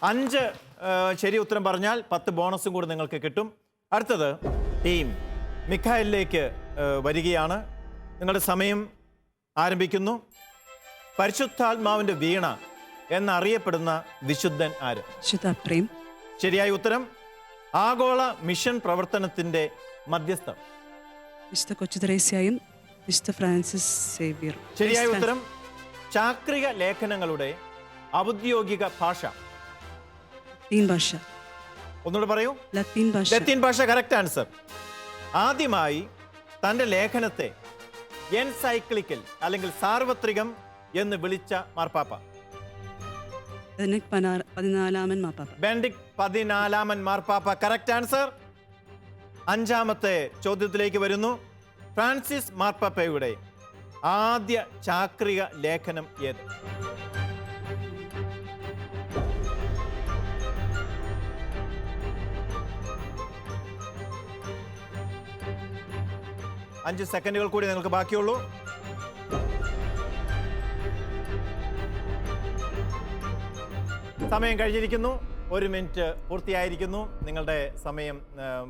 5 ശരി ഉത്തരം പറഞ്ഞാൽ 10 ബോണസും കൂടി നിങ്ങൾക്ക് കിട്ടും. അടുത്തത് ടീം മിഖായേലിലേക്ക് വരികയാണ്. നിങ്ങളുടെ സമയം ആരംഭിക്കുന്നു. പരിശുദ്ധാത്മാവിൻ്റെ വീണ എന്നറിയപ്പെടുന്ന വിശുദ്ധൻ ആര്? വിശുദ്ധ പ്രേം. ശരിയായ ഉത്തരം. ആഗോള മിഷൻ പ്രവർത്തനത്തിൻ്റെ മധ്യസ്ഥർ? വിശുദ്ധ കൊച്ചുത്രേസ്യായും വിശുദ്ധ ഫ്രാൻസിസ് സേവ്യർ. ശരിയായ ഉത്തരം. ചാക്രിക ലേഖനങ്ങളുടെ ഔദ്യോഗിക ഭാഷ? ലത്തീൻ ഭാഷ. ഒന്നുകൂടെ പറയൂ. ലത്തീൻ ഭാഷ. ലത്തീൻ ഭാഷ. Correct answer. ആദ്യമായി തൻ്റെ ലേഖനത്തെ എൻസൈക്ലിക്കൽ അല്ലെങ്കിൽ സാർവത്രികം എന്ന് വിളിച്ച മാർപ്പാപ്പ? ബെനഡിക്ട് 14-ാമൻ മാർപ്പാപ്പ. ബെനഡിക്ട് 14-ാമൻ മാർപ്പാപ്പ. Correct answer. 5-ാമത്തെ ചോദ്യത്തിലേക്ക് വരുന്നു. ഫ്രാൻസിസ് മാർപ്പാപ്പയുടെ ആദ്യ ചാക്രിക ലേഖനം ഏത്? അഞ്ച് സെക്കൻഡുകൾ കൂടി നിങ്ങൾക്ക് ബാക്കിയുള്ളൂ. സമയം കഴിഞ്ഞിരിക്കുന്നു. 1 മിനിറ്റ് പൂർത്തിയായിരിക്കുന്നു. നിങ്ങളുടെ സമയം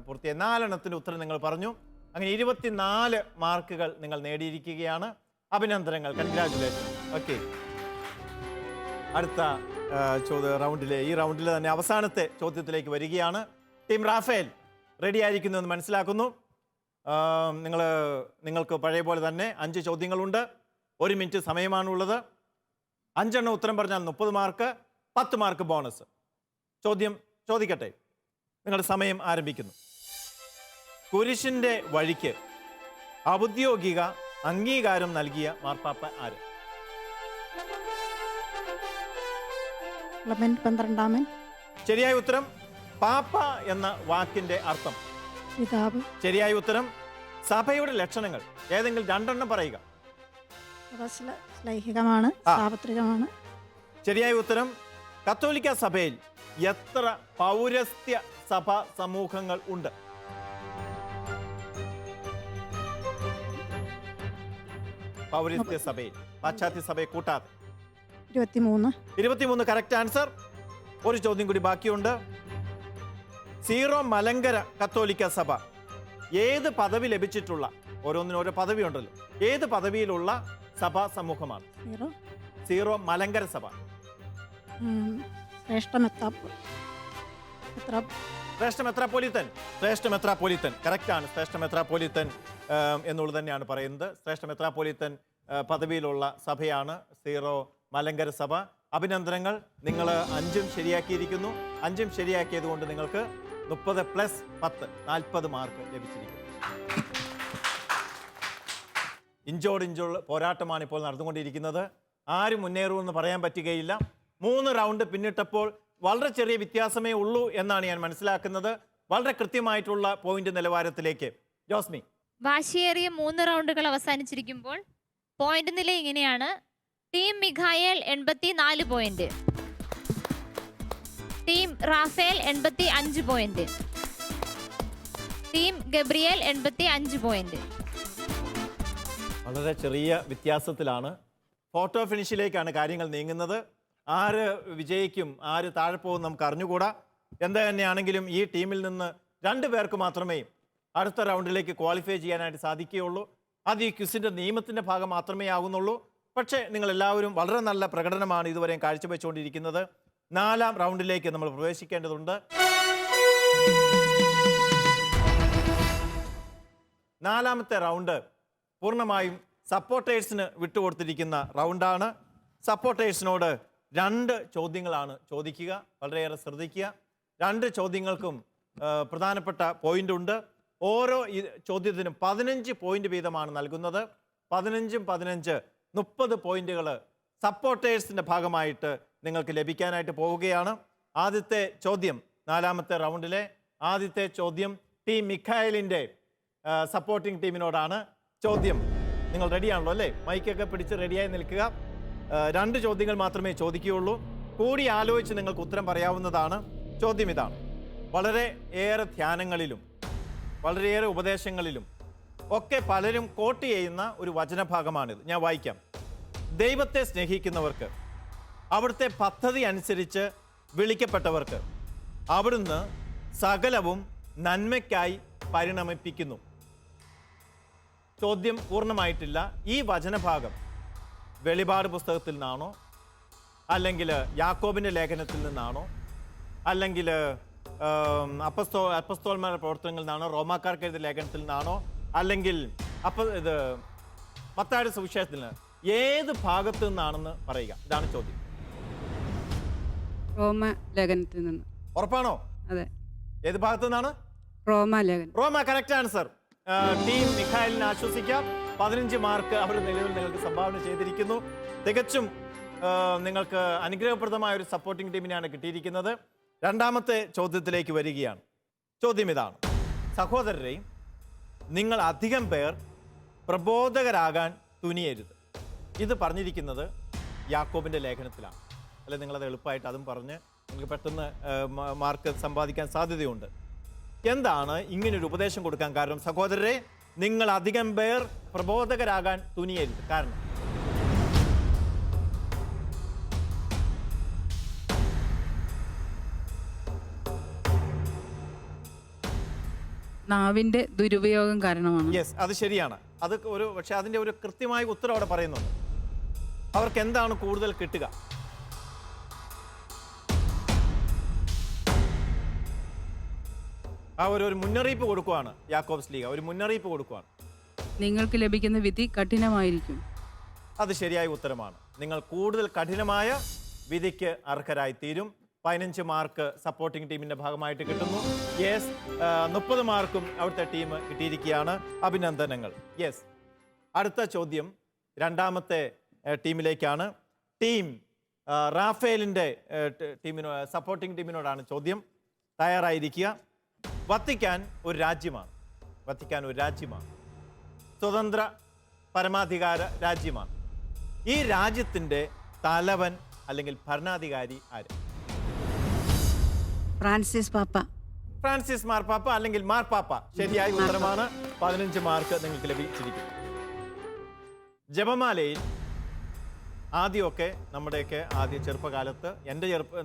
പൂർത്തിയായി. 4 എണ്ണത്തിൻ്റെ ഉത്തരം നിങ്ങൾ പറഞ്ഞു. അങ്ങനെ 24 മാർക്കുകൾ നിങ്ങൾ നേടിയിരിക്കുകയാണ്. അഭിനന്ദനങ്ങൾ. കൺഗ്രാജുലേഷൻ. ഓക്കെ, അടുത്ത ഈ റൗണ്ടിൽ തന്നെ അവസാനത്തെ ചോദ്യത്തിലേക്ക് വരികയാണ്. ടീം റാഫേൽ റെഡി ആയിരിക്കുന്നു എന്ന് മനസ്സിലാക്കുന്നു. നിങ്ങൾക്ക് പഴയ പോലെ തന്നെ 5 ചോദ്യങ്ങളുണ്ട്. 1 മിനിറ്റ് സമയമാണുള്ളത്. 5 എണ്ണം ഉത്തരം പറഞ്ഞാൽ 30 മാർക്ക്, 10 മാർക്ക് ബോണസ്. ചോദ്യം ചോദിക്കട്ടെ. നിങ്ങളുടെ സമയം ആരംഭിക്കുന്നു. കുരിശിൻ്റെ വഴിക്ക് ഔദ്യോഗിക അംഗീകാരം നൽകിയ മാർപ്പാപ്പ ആര്? ക്ലെമന്റ് 12-ാമൻ. ശരിയായ ഉത്തരം. പാപ്പ എന്ന വാക്കിന്റെ അർത്ഥം? പിതാവ്. ശരിയായ ഉത്തരം. സഭയുടെ ലക്ഷണങ്ങൾ ഏതെങ്കിലും 2 എണ്ണം പറയുക. ശ്ലൈഹികമാണ്, സാർവത്രികമാണ്. ശരിയായ ഉത്തരം. കത്തോലിക്ക സഭയിൽ എത്ര പൗരസ്ത്യ സഭാ സമൂഹങ്ങൾ ഉണ്ട്? പൗരസ്ത്യ സഭയിൽ, പാശ്ചാത്യ സഭയെ കൂട്ടാതെ. 23. 23 കറക്റ്റ് ആൻസർ. ഒരു ചോദ്യം കൂടി ബാക്കിയുണ്ട്. സീറോ മലങ്കര കത്തോലിക്ക സഭ ഏത് പദവി ലഭിച്ചിട്ടുള്ള, ഓരോന്നിനും ഓരോ പദവി ഉണ്ടല്ലോ, ഏത് പദവിയിലുള്ള സഭാ സമൂഹമാണ്? സീറോ മലങ്കര സഭ. ശ്രേഷ്ഠ ശ്രേഷ്ഠ മെത്രാപ്പോലിത്തൻ. ശ്രേഷ്ഠ മെത്രാപ്പോലിത്തൻ കറക്റ്റ് ആണ്. ശ്രേഷ്ഠ മെത്രാപ്പോലിത്തൻ എന്നുള്ളത് തന്നെയാണ് പറയുന്നത്. ശ്രേഷ്ഠ മെത്രാപ്പോലിത്തൻ പദവിയിലുള്ള സഭയാണ് സീറോ മലങ്കര സഭ. അഭിനന്ദനങ്ങൾ. നിങ്ങൾ 5 ശരിയാക്കിയിരിക്കുന്നു. 5 ശരിയാക്കിയത് കൊണ്ട് നിങ്ങൾക്ക് 30+10 40 മാർക്ക് ലഭിച്ചിരിക്കുന്നു. ഇഞ്ചോടിഞ്ചോട് പോരാട്ടമാണ് ഇപ്പോൾ നടന്നുകൊണ്ടിരിക്കുന്നത്. ആര് മുന്നേറുമെന്ന് പറയാൻ പറ്റുകയില്ല. 3 റൗണ്ട് പിന്നിട്ടപ്പോൾ വളരെ ചെറിയ വ്യത്യാസമേ ഉള്ളൂ എന്നാണ് ഞാൻ മനസ്സിലാക്കുന്നത്. വളരെ കൃത്യമായിട്ടുള്ള പോയിന്റ് നിലവാരത്തിലേക്ക്. ജോസ്മി. വാശിയേറിയ 3 റൗണ്ടുകൾ അവസാനിച്ചിരിക്കുമ്പോൾ പോയിന്റ് നില ഇങ്ങനെയാണ്. Team Mikhael 84 point, team Raphael 85 point, team Gabriel 85 point. വളരെ ചെറിയ വ്യത്യാസത്തിലാണ്. ഫോട്ടോ ഫിനിഷിലേക്കാണ് കാര്യങ്ങൾ നീങ്ങുന്നത്. ആര് വിജയിക്കും ആര് താഴെ പോകും നമുക്ക് അറിഞ്ഞുകൂടാ. എന്താ തന്നെയാണെങ്കിലും ഈ ടീമിൽ നിന്ന് 2 പേർക്ക് മാത്രമേ അടുത്ത റൗണ്ടിലേക്ക് ക്വാളിഫൈ ചെയ്യാനായിട്ട് സാധിക്കുകയുള്ളൂ. അത് ഈ ക്വിസിൻ്റെ നിയമത്തിൻ്റെ ഭാഗം മാത്രമേ ആകുന്നുള്ളൂ. പക്ഷേ നിങ്ങളെല്ലാവരും വളരെ നല്ല പ്രകടനമാണ് ഇതുവരെയും കാഴ്ചവെച്ചുകൊണ്ടിരിക്കുന്നത്. 4ാം റൗണ്ടിലേക്ക് നമ്മൾ പ്രവേശിക്കേണ്ടതുണ്ട്. 4ാമത്തെ റൗണ്ട് പൂർണ്ണമായും സപ്പോർട്ടേഴ്സിന് വിട്ടുകൊടുത്തിരിക്കുന്ന റൗണ്ടാണ്. സപ്പോർട്ടേഴ്സിനോട് 2 ചോദ്യങ്ങളാണ് ചോദിക്കുക. വളരെയേറെ ശ്രദ്ധിക്കുക. 2 ചോദ്യങ്ങൾക്കും പ്രധാനപ്പെട്ട പോയിന്റ് ഉണ്ട്. ഓരോ ചോദ്യത്തിനും 15 പോയിന്റ് വീതമാണ് നൽകുന്നത്. 15 15 30 പോയിന്റുകൾ സപ്പോർട്ടേഴ്സിൻ്റെ ഭാഗമായിട്ട് നിങ്ങൾക്ക് ലഭിക്കാനായിട്ട് പോവുകയാണ്. ആദ്യത്തെ ചോദ്യം, 4ാമത്തെ റൗണ്ടിലെ ആദ്യത്തെ ചോദ്യം ടീം മിഖായലിൻ്റെ സപ്പോർട്ടിംഗ് ടീമിനോടാണ്. ചോദ്യം നിങ്ങൾ റെഡിയാണല്ലോ അല്ലേ? മൈക്കൊക്കെ പിടിച്ച് റെഡിയായി നിൽക്കുക. 2 ചോദ്യങ്ങൾ മാത്രമേ ചോദിക്കുകയുള്ളൂ. കൂടി ആലോചിച്ച് നിങ്ങൾക്ക് ഉത്തരം പറയാവുന്നതാണ്. ചോദ്യം ഇതാണ്. വളരെ ഏറെ ധ്യാനങ്ങളിലും വളരെയേറെ ഉപദേശങ്ങളിലും ഒക്കെ പലരും കോട്ട് ചെയ്യുന്ന ഒരു വചനഭാഗമാണിത്. ഞാൻ വായിക്കാം. ദൈവത്തെ സ്നേഹിക്കുന്നവർക്ക്, അവിടുത്തെ പദ്ധതി അനുസരിച്ച് വിളിക്കപ്പെട്ടവർക്ക് അവിടുന്ന് സകലവും നന്മയ്ക്കായി പരിണമിപ്പിക്കുന്നു. ചോദ്യം പൂർണ്ണമായിട്ടില്ല. ഈ വചനഭാഗം വെളിപാട് പുസ്തകത്തിൽ നിന്നാണോ, അല്ലെങ്കിൽ യാക്കോബിൻ്റെ ലേഖനത്തിൽ നിന്നാണോ, അല്ലെങ്കിൽ അപ്പസ്തോലന്മാരുടെ പ്രവർത്തനങ്ങളിൽ നിന്നാണോ, റോമാക്കാർക്ക് എഴുതിയ ലേഖനത്തിൽ നിന്നാണോ, അല്ലെങ്കിൽ ഇത് മത്തായിയുടെ സുവിശേഷത്തിൽ നിന്ന്, ഏത് ഭാഗത്തു നിന്നാണെന്ന് പറയുക. ഇതാണ് ചോദ്യം. റോമ ലേഖനത്തിൽ നിന്ന്. ഉറപ്പാണോ? അതെ. ഏത് ഭാഗത്തു നിന്നാണ്? റോമ ലേഖനം. റോമ കറക്റ്റ് ആൻസർ. ടീം മിഖായലിനെ ആശ്വസിക്കാം. 15 മാർക്ക് അവർ നിലവിൽ നിങ്ങൾക്ക് സംഭാവന ചെയ്തിരിക്കുന്നു. തികച്ചും നിങ്ങൾക്ക് അനുഗ്രഹപ്രദമായ ഒരു സപ്പോർട്ടിംഗ് ടീമിനെയാണ് കിട്ടിയിരിക്കുന്നത്. 2ാമത്തെ ചോദ്യത്തിലേക്ക് വരികയാണ്. ചോദ്യം ഇതാണ്. സഹോദരരെ, നിങ്ങൾ അധികം പേർ പ്രബോധകരാകാൻ തുനിയരുത്. ഇത് പറഞ്ഞിരിക്കുന്നത് യാക്കോബിൻ്റെ ലേഖനത്തിലാണ്. അല്ലെ, നിങ്ങളത് എളുപ്പമായിട്ട് അതും പറഞ്ഞ് നിങ്ങൾക്ക് പെട്ടെന്ന് മാർക്ക് സമ്പാദിക്കാൻ സാധ്യതയുണ്ട്. എന്താണ് ഇങ്ങനൊരു ഉപദേശം കൊടുക്കാൻ കാരണം? സഹോദരരെ, നിങ്ങൾ അധികം പേർ പ്രബോധകരാകാൻ തുനിയരുത്. കാരണം നാവിന്റെ ദുരുപയോഗം കാരണമാണ്. യെസ്, അത് ശരിയാണ്. അത് പക്ഷെ അതിൻ്റെ ഒരു കൃത്യമായ ഉത്തരം അവിടെ പറയുന്നുണ്ട്. അവർക്ക് എന്താണ് കൂടുതൽ കിട്ടുക? ആ ഒരു മുന്നറിയിപ്പ് കൊടുക്കുവാണ് യാക്കോബ് ശ്ലീഹ. ഒരു മുന്നറിയിപ്പ് കൊടുക്കുവാണ്. നിങ്ങൾക്ക് ലഭിക്കുന്ന വിധി കഠിനമായിരിക്കും. അത് ശരിയായ ഉത്തരമാണ്. നിങ്ങൾ കൂടുതൽ കഠിനമായ വിധിക്ക് അർഹരായി തീരും. 15 മാർക്ക് സപ്പോർട്ടിംഗ് ടീമിന്റെ ഭാഗമായിട്ട് കിട്ടുന്നു. യെസ്, 30 മാർക്കും അവിടുത്തെ ടീം കിട്ടിയിരിക്കുകയാണ്. അഭിനന്ദനങ്ങൾ. യെസ്, അടുത്ത ചോദ്യം 2ാമത്തെ ടീമിലേക്കാണ്. ടീം റാഫേലിൻ്റെ സപ്പോർട്ടിംഗ് ടീമിനോടാണ് ചോദ്യം. തയ്യാറായിരിക്കുക. വത്തിക്കാൻ ഒരു രാജ്യമാണ്. വത്തിക്കാൻ ഒരു രാജ്യമാണ്. സ്വതന്ത്ര പരമാധികാര രാജ്യമാണ്. ഈ രാജ്യത്തിൻ്റെ തലവൻ അല്ലെങ്കിൽ ഭരണാധികാരി ആര്? ഫ്രാൻസിസ് പാപ്പ. ഫ്രാൻസിസ് മാർപ്പാപ്പ അല്ലെങ്കിൽ മാർപ്പാപ്പ ശരിയായ ഉത്തരമാണ്. 15 മാർക്ക് നിങ്ങൾക്ക് ലഭിച്ചിരിക്കും. ജപമാലയിൽ ആദ്യമൊക്കെ നമ്മുടെയൊക്കെ ചെറുപ്പകാലത്ത്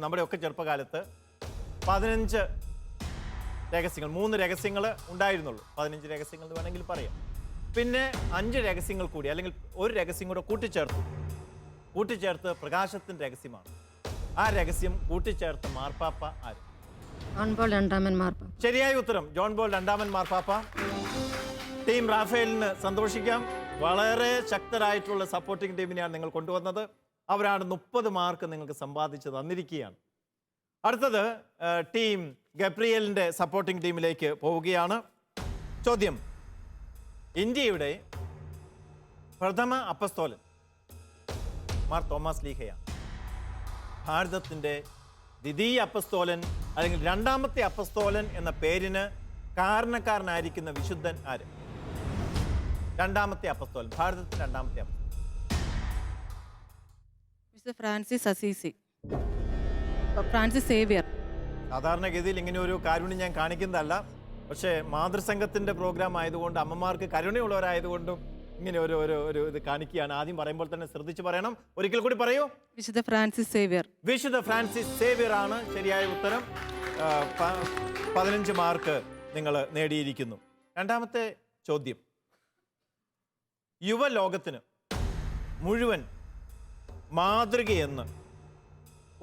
നമ്മുടെയൊക്കെ ചെറുപ്പകാലത്ത് 15 രഹസ്യങ്ങൾ, 3 രഹസ്യങ്ങൾ ഉണ്ടായിരുന്നുള്ളൂ. 15 രഹസ്യങ്ങൾ എന്ന് വേണമെങ്കിൽ പറയാം. പിന്നെ 5 രഹസ്യങ്ങൾ കൂടി, അല്ലെങ്കിൽ ഒരു രഹസ്യം കൂടെ കൂട്ടിച്ചേർത്ത് പ്രകാശത്തിൻ്റെ രഹസ്യമാണ്. ആ രഹസ്യം കൂട്ടിച്ചേർത്ത മാർപ്പാപ്പ ആര്? ജോൺ പോൾ രണ്ടാമൻ മാർപ്പാപ്പ. ശരിയായ ഉത്തരം ജോൺ പോൾ രണ്ടാമൻ മാർപ്പാപ്പ. ടീം റാഫേലിന് സന്തോഷിക്കാം. വളരെ ശക്തരായിട്ടുള്ള സപ്പോർട്ടിംഗ് ടീമിനെയാണ് നിങ്ങൾ കൊണ്ടുവന്നത്. അവരാണ് 30 മാർക്ക് നിങ്ങൾക്ക് സമ്പാദിച്ച് തന്നിരിക്കുകയാണ്. അടുത്തത് ടീം ഗബ്രിയലിൻ്റെ സപ്പോർട്ടിംഗ് ടീമിലേക്ക് പോവുകയാണ്. ചോദ്യം: ഇന്ത്യയുടെ പ്രഥമ അപ്പസ്തോലൻ മാർ തോമസ് ലീഹയാണ്. ഭാരതത്തിൻ്റെ ദ്വിതീയ അപ്പസ്തോലൻ അല്ലെങ്കിൽ രണ്ടാമത്തെ അപ്പസ്തോലൻ എന്ന പേരിന് കാരണക്കാരനായിരിക്കുന്ന വിശുദ്ധൻ ആര്? രണ്ടാമത്തെ അപ്പസ്തോലൻ, ഭാരതത്തിന്റെ രണ്ടാമത്തെ അപ്പസ്തോലൻ. Mister Francis Assisi, Francis Xavier. സാധാരണഗതിയിൽ ഇങ്ങനെ ഒരു കാരുണ്യം ഞാൻ കാണിക്കുന്നതല്ല, പക്ഷേ മാതൃസംഘത്തിന്റെ പ്രോഗ്രാം ആയതുകൊണ്ട് അമ്മമാർക്ക് കരുണയുള്ളവരായതുകൊണ്ടും ഇങ്ങനെ ഒരു ഇത് കാണിക്കുകയാണ്. ആദ്യം പറയുമ്പോൾ തന്നെ ശ്രദ്ധിച്ച് പറയണം. ഒരിക്കൽ കൂടി പറയൂ. വിശുദ്ധ ഫ്രാൻസിസ് സേവിയർ. വിശുദ്ധ ഫ്രാൻസിസ് സേവിയർ ആണ് ശരിയായ ഉത്തരം. 15 മാർക്ക് നിങ്ങൾ നേടിയിരിക്കുന്നു. രണ്ടാമത്തെ ചോദ്യം: യുവലോകത്തിന് മുഴുവൻ മാതൃകയെന്ന്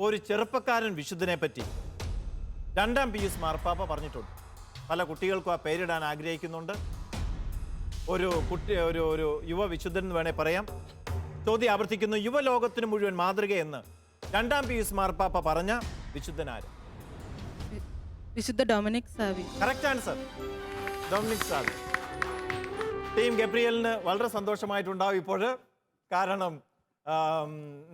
ഒരു ചെറുപ്പക്കാരൻ വിശുദ്ധനെ പറ്റി 2-ാം പീയൂസ് മാർപ്പാപ്പ പറഞ്ഞിട്ടുണ്ട്. പല കുട്ടികൾക്കും ആ പേരിടാൻ ആഗ്രഹിക്കുന്നുണ്ട്. ഒരു യുവ വിശുദ്ധൻ എന്ന് വേണേൽ പറയാം. ചോദ്യം ആവർത്തിക്കുന്നു: യുവലോകത്തിന് മുഴുവൻ മാതൃകയെന്ന് 2-ാം പീയൂസ് മാർപ്പാപ്പ പറഞ്ഞ വിശുദ്ധനാര്? വിശുദ്ധ Dominic Savio. Correct answer, Dominic Savio. Team ഗബ്രിയലിന് വളരെ സന്തോഷമായിട്ടുണ്ടാവും ഇപ്പോൾ. കാരണം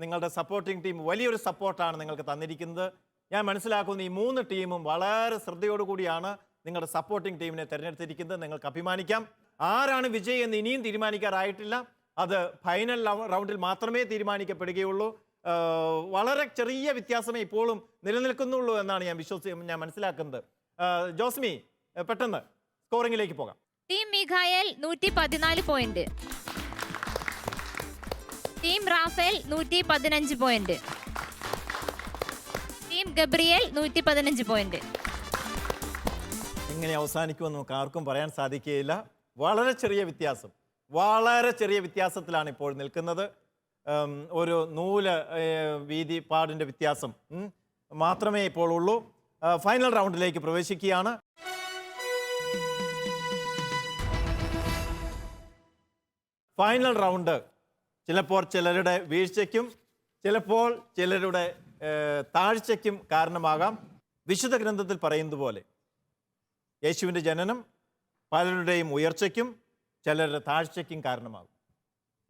നിങ്ങളുടെ സപ്പോർട്ടിംഗ് ടീം വലിയൊരു സപ്പോർട്ടാണ് നിങ്ങൾക്ക് തന്നിരിക്കുന്നത്. ഞാൻ മനസ്സിലാക്കുന്ന ഈ 3 ടീമും വളരെ ശ്രദ്ധയോടുകൂടിയാണ് നിങ്ങളുടെ സപ്പോർട്ടിംഗ് ടീമിനെ തിരഞ്ഞെടുത്തിരിക്കുന്നത്. നിങ്ങൾക്ക് അഭിമാനിക്കാം. ആരാണ് വിജയി എന്ന് ഇനിയും തീരുമാനിക്കാറായിട്ടില്ല. അത് ഫൈനൽ റൗണ്ടിൽ മാത്രമേ തീരുമാനിക്കപ്പെടുകയുള്ളൂ. വളരെ ചെറിയ വ്യത്യാസമേ ഇപ്പോഴും നിലനിൽക്കുന്നുള്ളൂ എന്നാണ് ഞാൻ മനസ്സിലാക്കുന്നത്. ജോസ്മി, പെട്ടെന്ന് സ്കോറിംഗിലേക്ക് പോകാം. Team Mikhael 114 point, team Raphael 115 point, team Gabriel 115 point. എങ്ങനെ അവസാനിക്കുമെന്ന് നമുക്ക് ആർക്കും പറയാൻ സാധിക്കുകയില്ല. വളരെ ചെറിയ വ്യത്യാസത്തിലാണ് ഇപ്പോൾ നിൽക്കുന്നത്. ഒരു നൂല് വീതി പാടിൻ്റെ വ്യത്യാസം മാത്രമേ ഇപ്പോൾ ഉള്ളൂ. ഫൈനൽ റൗണ്ടിലേക്ക് പ്രവേശിക്കുകയാണ്. ഫൈനൽ റൗണ്ട് ചിലപ്പോൾ ചിലരുടെ വീഴ്ചയ്ക്കും ചിലപ്പോൾ ചിലരുടെ താഴ്ചയ്ക്കും കാരണമാകാം. വിശുദ്ധ ഗ്രന്ഥത്തിൽ പറയുന്നത് പോലെ യേശുവിൻ്റെ ജനനം പലരുടെയും ഉയർച്ചയ്ക്കും ചിലരുടെ താഴ്ചയ്ക്കും കാരണമാകും.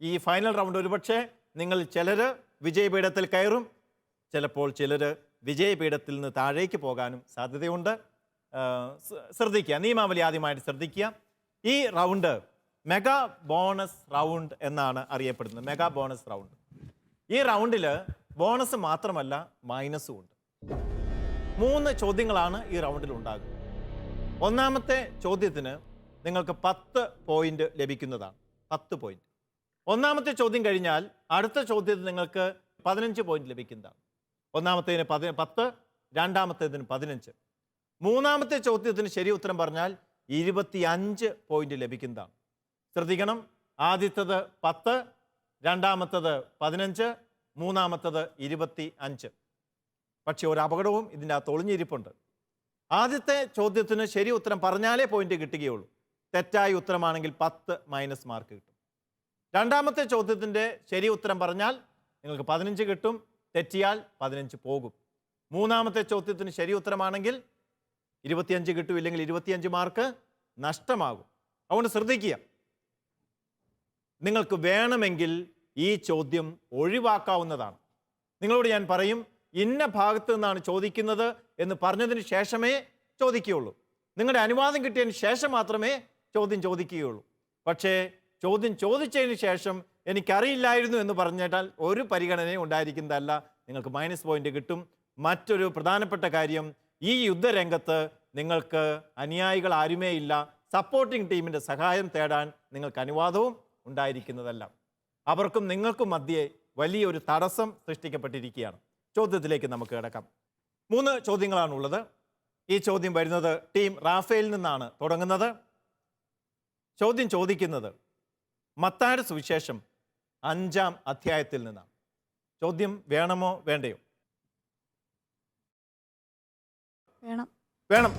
ഈ ഫൈനൽ റൗണ്ട് ഒരുപക്ഷെ നിങ്ങൾ ചിലർ വിജയപീഠത്തിൽ കയറും, ചിലപ്പോൾ ചിലർ വിജയപീഠത്തിൽ നിന്ന് താഴേക്ക് പോകാനും സാധ്യതയുണ്ട്. ശ്രദ്ധിക്കുക, നിയമാവലി ആദ്യമായിട്ട് ശ്രദ്ധിക്കുക. ഈ റൗണ്ട് മെഗാ ബോണസ് റൗണ്ട് എന്നാണ് അറിയപ്പെടുന്നത്. Mega bonus round. ഈ റൗണ്ടിൽ ബോണസ് മാത്രമല്ല മൈനസും ഉണ്ട്. 3 ചോദ്യങ്ങളാണ് ഈ റൗണ്ടിൽ ഉണ്ടാകുന്നത്. ഒന്നാമത്തെ ചോദ്യത്തിന് നിങ്ങൾക്ക് 10 പോയിന്റ് ലഭിക്കുന്നതാണ്. 10 പോയിന്റ്. ഒന്നാമത്തെ ചോദ്യം കഴിഞ്ഞാൽ അടുത്ത ചോദ്യത്തിന് നിങ്ങൾക്ക് 15 പോയിന്റ് ലഭിക്കുന്നതാണ്. ഒന്നാമത്തേതിന് 10, രണ്ടാമത്തേതിന് 15. മൂന്നാമത്തെ ചോദ്യത്തിന് ശരി ഉത്തരം പറഞ്ഞാൽ 25 പോയിന്റ് ലഭിക്കുന്നതാണ്. ശ്രദ്ധിക്കണം, ആദ്യത്തേത് 10, രണ്ടാമത്തേത് 15, മൂന്നാമത്തേത് 25. പക്ഷെ ഒരു അപകടവും ഇതിൻ്റെ അകത്ത് ഒളിഞ്ഞിരിപ്പുണ്ട്. ആദ്യത്തെ ചോദ്യത്തിന് ശരി ഉത്തരം പറഞ്ഞാലേ പോയിന്റ് കിട്ടുകയുള്ളൂ. തെറ്റായ ഉത്തരമാണെങ്കിൽ 10 മൈനസ് മാർക്ക് കിട്ടും. രണ്ടാമത്തെ ചോദ്യത്തിൻ്റെ ശരി ഉത്തരം പറഞ്ഞാൽ നിങ്ങൾക്ക് 15 കിട്ടും, തെറ്റിയാൽ 15 പോകും. മൂന്നാമത്തെ ചോദ്യത്തിന് ശരി ഉത്തരമാണെങ്കിൽ 25 കിട്ടും, ഇല്ലെങ്കിൽ 25 മാർക്ക് നഷ്ടമാകും. അതുകൊണ്ട് ശ്രദ്ധിക്കുക, നിങ്ങൾക്ക് വേണമെങ്കിൽ ഈ ചോദ്യം ഒഴിവാക്കാവുന്നതാണ്. നിങ്ങളോട് ഞാൻ പറയും, ഇന്ന ഭാഗത്ത് നിന്നാണ് ചോദിക്കുന്നത് എന്ന് പറഞ്ഞതിന് ശേഷമേ ചോദിക്കുകയുള്ളൂ. നിങ്ങളുടെ അനുവാദം കിട്ടിയതിന് ശേഷം മാത്രമേ ചോദ്യം ചോദിക്കുകയുള്ളൂ. പക്ഷേ ചോദ്യം ചോദിച്ചതിന് ശേഷം എനിക്കറിയില്ലായിരുന്നു എന്ന് പറഞ്ഞാൽ ഒരു പരിഗണനയും ഉണ്ടായിരിക്കുന്നതല്ല. നിങ്ങൾക്ക് മൈനസ് പോയിന്റ് കിട്ടും. മറ്റൊരു പ്രധാനപ്പെട്ട കാര്യം, ഈ യുദ്ധരംഗത്ത് നിങ്ങൾക്ക് അനുയായികൾ ആരുമേ ഇല്ല. സപ്പോർട്ടിംഗ് ടീമിൻ്റെ സഹായം തേടാൻ നിങ്ങൾക്ക് അനുവാദവും ഉണ്ടായിരിക്കുന്നതല്ല. അവർക്കും നിങ്ങൾക്കും മധ്യേ വലിയൊരു തടസ്സം സൃഷ്ടിക്കപ്പെട്ടിരിക്കുകയാണ്. ചോദ്യത്തിലേക്ക് നമുക്ക് കിടക്കാം. 3 ചോദ്യങ്ങളാണുള്ളത്. ഈ ചോദ്യം വരുന്നത് ടീം റാഫേലിൽ നിന്നാണ് തുടങ്ങുന്നത്. ചോദ്യം ചോദിക്കുന്നത് മത്തായിയുടെ സുവിശേഷം 5-ാം അധ്യായത്തിൽ നിന്നാണ്. ചോദ്യം വേണമോ വേണ്ടയോ? വേണം. വേണം.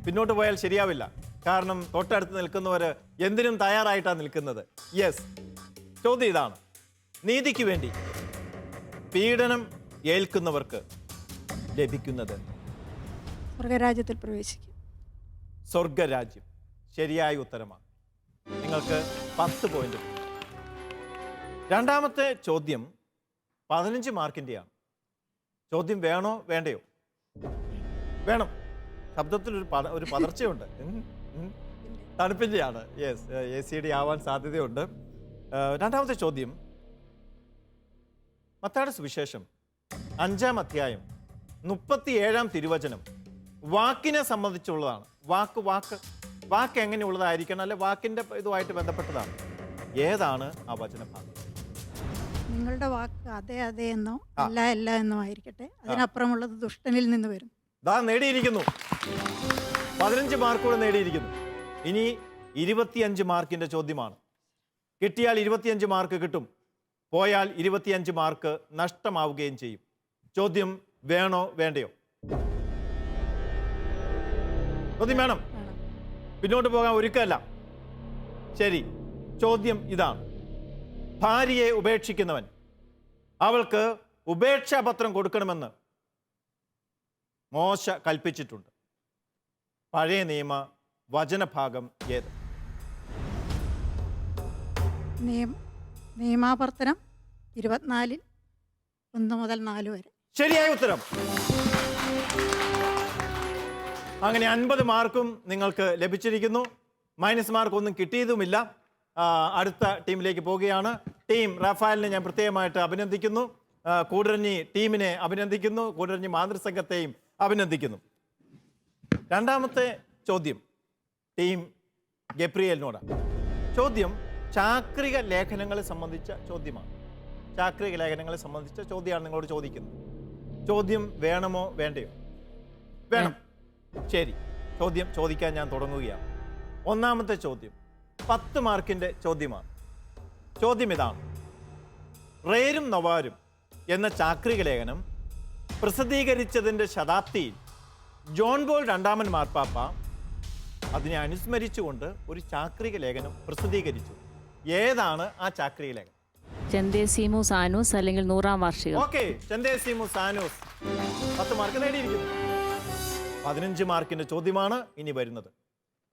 പിന്നോട്ട് പോയാൽ ശരിയാവില്ല. കാരണം തൊട്ടടുത്ത് നിൽക്കുന്നവർ എന്തിനും തയ്യാറായിട്ടാണ് നിൽക്കുന്നത്. യെസ്, ചോദ്യം ഇതാണ്. നീതിക്ക് വേണ്ടി പീഡനം ഏൽക്കുന്നവർക്ക് ലഭിക്കുന്നത് സ്വർഗരാജ്യത്തിൽ പ്രവേശിക്കും. സ്വർഗരാജ്യം. ശരിയായ ഉത്തരമാണ്. നിങ്ങൾക്ക് 10 പോയിന്റ്. രണ്ടാമത്തെ ചോദ്യം 15 മാർക്കിൻ്റെയാണ്. ചോദ്യം വേണോ വേണ്ടയോ? വേണം. ശബ്ദത്തിൽ ഒരു പതർച്ചയുണ്ട്. തണുപ്പിൻ്റെയാണ്. യെസ്, ACD ആവാൻ സാധ്യതയുണ്ട്. രണ്ടാമത്തെ ചോദ്യം മത്തായിയുടെ സുവിശേഷം 5-ാം അധ്യായം 37-ാം തിരുവചനം വാക്കിനെ സംബന്ധിച്ചുള്ളതാണ്. വാക്ക് എങ്ങനെയുള്ളതായിരിക്കണം, അല്ലെ വാക്കിൻ്റെ ഇതുമായിട്ട് ബന്ധപ്പെട്ടതാണ്. ഏതാണ് ആ വചനഭാഗം? നിങ്ങളുടെ വാക്ക് അതെ അതെ എന്നോ അല്ല അല്ല എന്നോ ആയിരിക്കട്ടെ, അതിനപ്പുറമുള്ളത് ദുഷ്ടനിൽ നിന്ന് വരും. ദാ നേടിയിരിക്കുന്നു. 15 മാർക്ക് കൂടെ നേടിയിരിക്കുന്നു. ഇനി 25 മാർക്കിന്റെ ചോദ്യമാണ്. കിട്ടിയാൽ 25 മാർക്ക് കിട്ടും, പോയാൽ 25 മാർക്ക് നഷ്ടമാവുകയും ചെയ്യും. ചോദ്യം വേണോ വേണ്ടയോ? ചോദ്യം വേണം. പിന്നോട്ട് പോകാൻ ഒരുക്കല്ല. ശരി, ചോദ്യം ഇതാണ്. ഭാര്യയെ ഉപേക്ഷിക്കുന്നവൻ അവൾക്ക് ഉപേക്ഷാപത്രം കൊടുക്കണമെന്ന് മോശ കൽപ്പിച്ചിട്ടുണ്ട്. പഴയ നിയമ വചനഭാഗം ഏത്? നിയമാവർത്തനം 24 1 മുതൽ 4 വരെ. ശരിയായ ഉത്തരം. അങ്ങനെ 50 മാർക്കും നിങ്ങൾക്ക് ലഭിച്ചിരിക്കുന്നു. മൈനസ് മാർക്ക് ഒന്നും കിട്ടിയതുമില്ല. അടുത്ത ടീമിലേക്ക് പോവുകയാണ്. ടീം റാഫേലിനെ ഞാൻ പ്രത്യേകമായിട്ട് അഭിനന്ദിക്കുന്നു. കൂടരഞ്ഞി ടീമിനെ അഭിനന്ദിക്കുന്നു. കൂടരഞ്ഞി മാതൃസംഘത്തെയും അഭിനന്ദിക്കുന്നു. രണ്ടാമത്തെ ചോദ്യം ടീം ഗബ്രിയേലിനോടാണ്. ചോദ്യം ചാക്രിക ലേഖനങ്ങളെ സംബന്ധിച്ച ചോദ്യമാണ്. ചാക്രിക ലേഖനങ്ങളെ സംബന്ധിച്ച ചോദ്യമാണ് നിങ്ങളോട് ചോദിക്കുന്നത്. ചോദ്യം വേണമോ വേണ്ടയോ? വേണം. ശരി, ചോദ്യം ചോദിക്കാൻ ഞാൻ തുടങ്ങുകയാണ്. ഒന്നാമത്തെ ചോദ്യം 10 മാർക്കിന്റെ ചോദ്യമാണ്. ചോദ്യം ഇതാണ്. റേരും നവാരും എന്ന ചാക്രിക ലേഖനം പ്രസിദ്ധീകരിച്ചതിൻ്റെ ശതാബ്ദിയിൽ ജോൺ പോൾ 2-ാമൻ മാർപ്പാപ്പ അതിനെ അനുസ്മരിച്ചുകൊണ്ട് ഒരു ചാക്രിക ലേഖനം പ്രസിദ്ധീകരിച്ചു. ഏതാണ് ആ ചാക്രിക ലേഖനം? ചെന്തേസീമൂസ് ആനൂസ് അല്ലെങ്കിൽ 100-ാം വാർഷികം. ഓക്കെ, ചെന്തേസീമൂസ് ആനൂസ്. 10 മാർക്ക് നേടിയിരിക്കുന്നു. 15 മാർക്കിന്റെ ചോദ്യമാണ് ഇനി വരുന്നത്.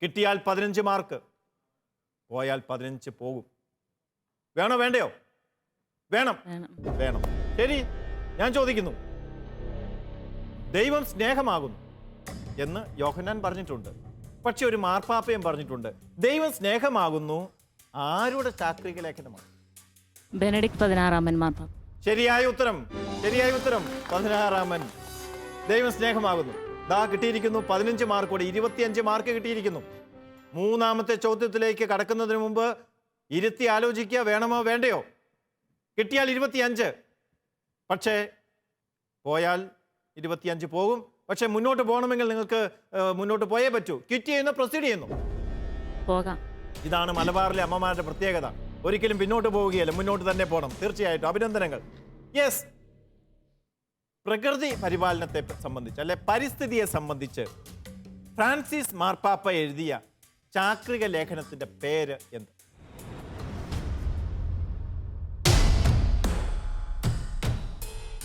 കിട്ടിയാൽ 15 മാർക്ക്, പോയാൽ 15 പോകും. വേണോ വേണ്ടയോ? വേണം. വേണം. ശരി, ഞാൻ ചോദിക്കുന്നു. ദൈവം സ്നേഹമാകുന്നു എന്ന് യോഹന്നാൻ പറഞ്ഞിട്ടുണ്ട്. പക്ഷെ ഒരു മാർപ്പാപ്പയും പറഞ്ഞിട്ടുണ്ട്. ദൈവം സ്നേഹമാകുന്നു ആരുടെ ചാക്രിക ലേഖനമാണ്? ബെനഡിക്ട് 16-ാമൻ മാർപ്പാപ്പ. ശരിയായ ഉത്തരം. ശരിയായ ഉത്തരം 16-ാമൻ. ദൈവം സ്നേഹമാകുന്നു. ദാ കിട്ടിയിരിക്കുന്നു 15 മാർക്ക് കൂടി. 25 മാർക്ക് കിട്ടിയിരിക്കുന്നു. മൂന്നാമത്തെ ചോദ്യത്തിലേക്ക് കടക്കുന്നതിന് മുമ്പ് ഇരുത്തി ആലോചിക്കുക. വേണമോ വേണ്ടയോ? കിട്ടിയാൽ 25, പക്ഷേ പോയാൽ 25 പോകും. പക്ഷെ മുന്നോട്ട് പോകണമെങ്കിൽ നിങ്ങൾക്ക് മുന്നോട്ട് പോയേ പറ്റൂ. ക്വിറ്റ് ചെയ്യുന്നു, പ്രൊസീഡ് ചെയ്യുന്നു. പോകാം. ഇതാണ് മലബാറിലെ അമ്മമാരുടെ പ്രത്യേകത. ഒരിക്കലും പിന്നോട്ട് പോവുകയല്ല, മുന്നോട്ട് തന്നെ പോകണം. തീർച്ചയായിട്ടും അഭിനന്ദനങ്ങൾ. യെസ്, പ്രകൃതി പരിപാലനത്തെ സംബന്ധിച്ച് അല്ലെ പരിസ്ഥിതിയെ സംബന്ധിച്ച് ഫ്രാൻസിസ് മാർപ്പാപ്പ എഴുതിയ ചാക്രിക ലേഖനത്തിന്റെ പേര് എന്ത്?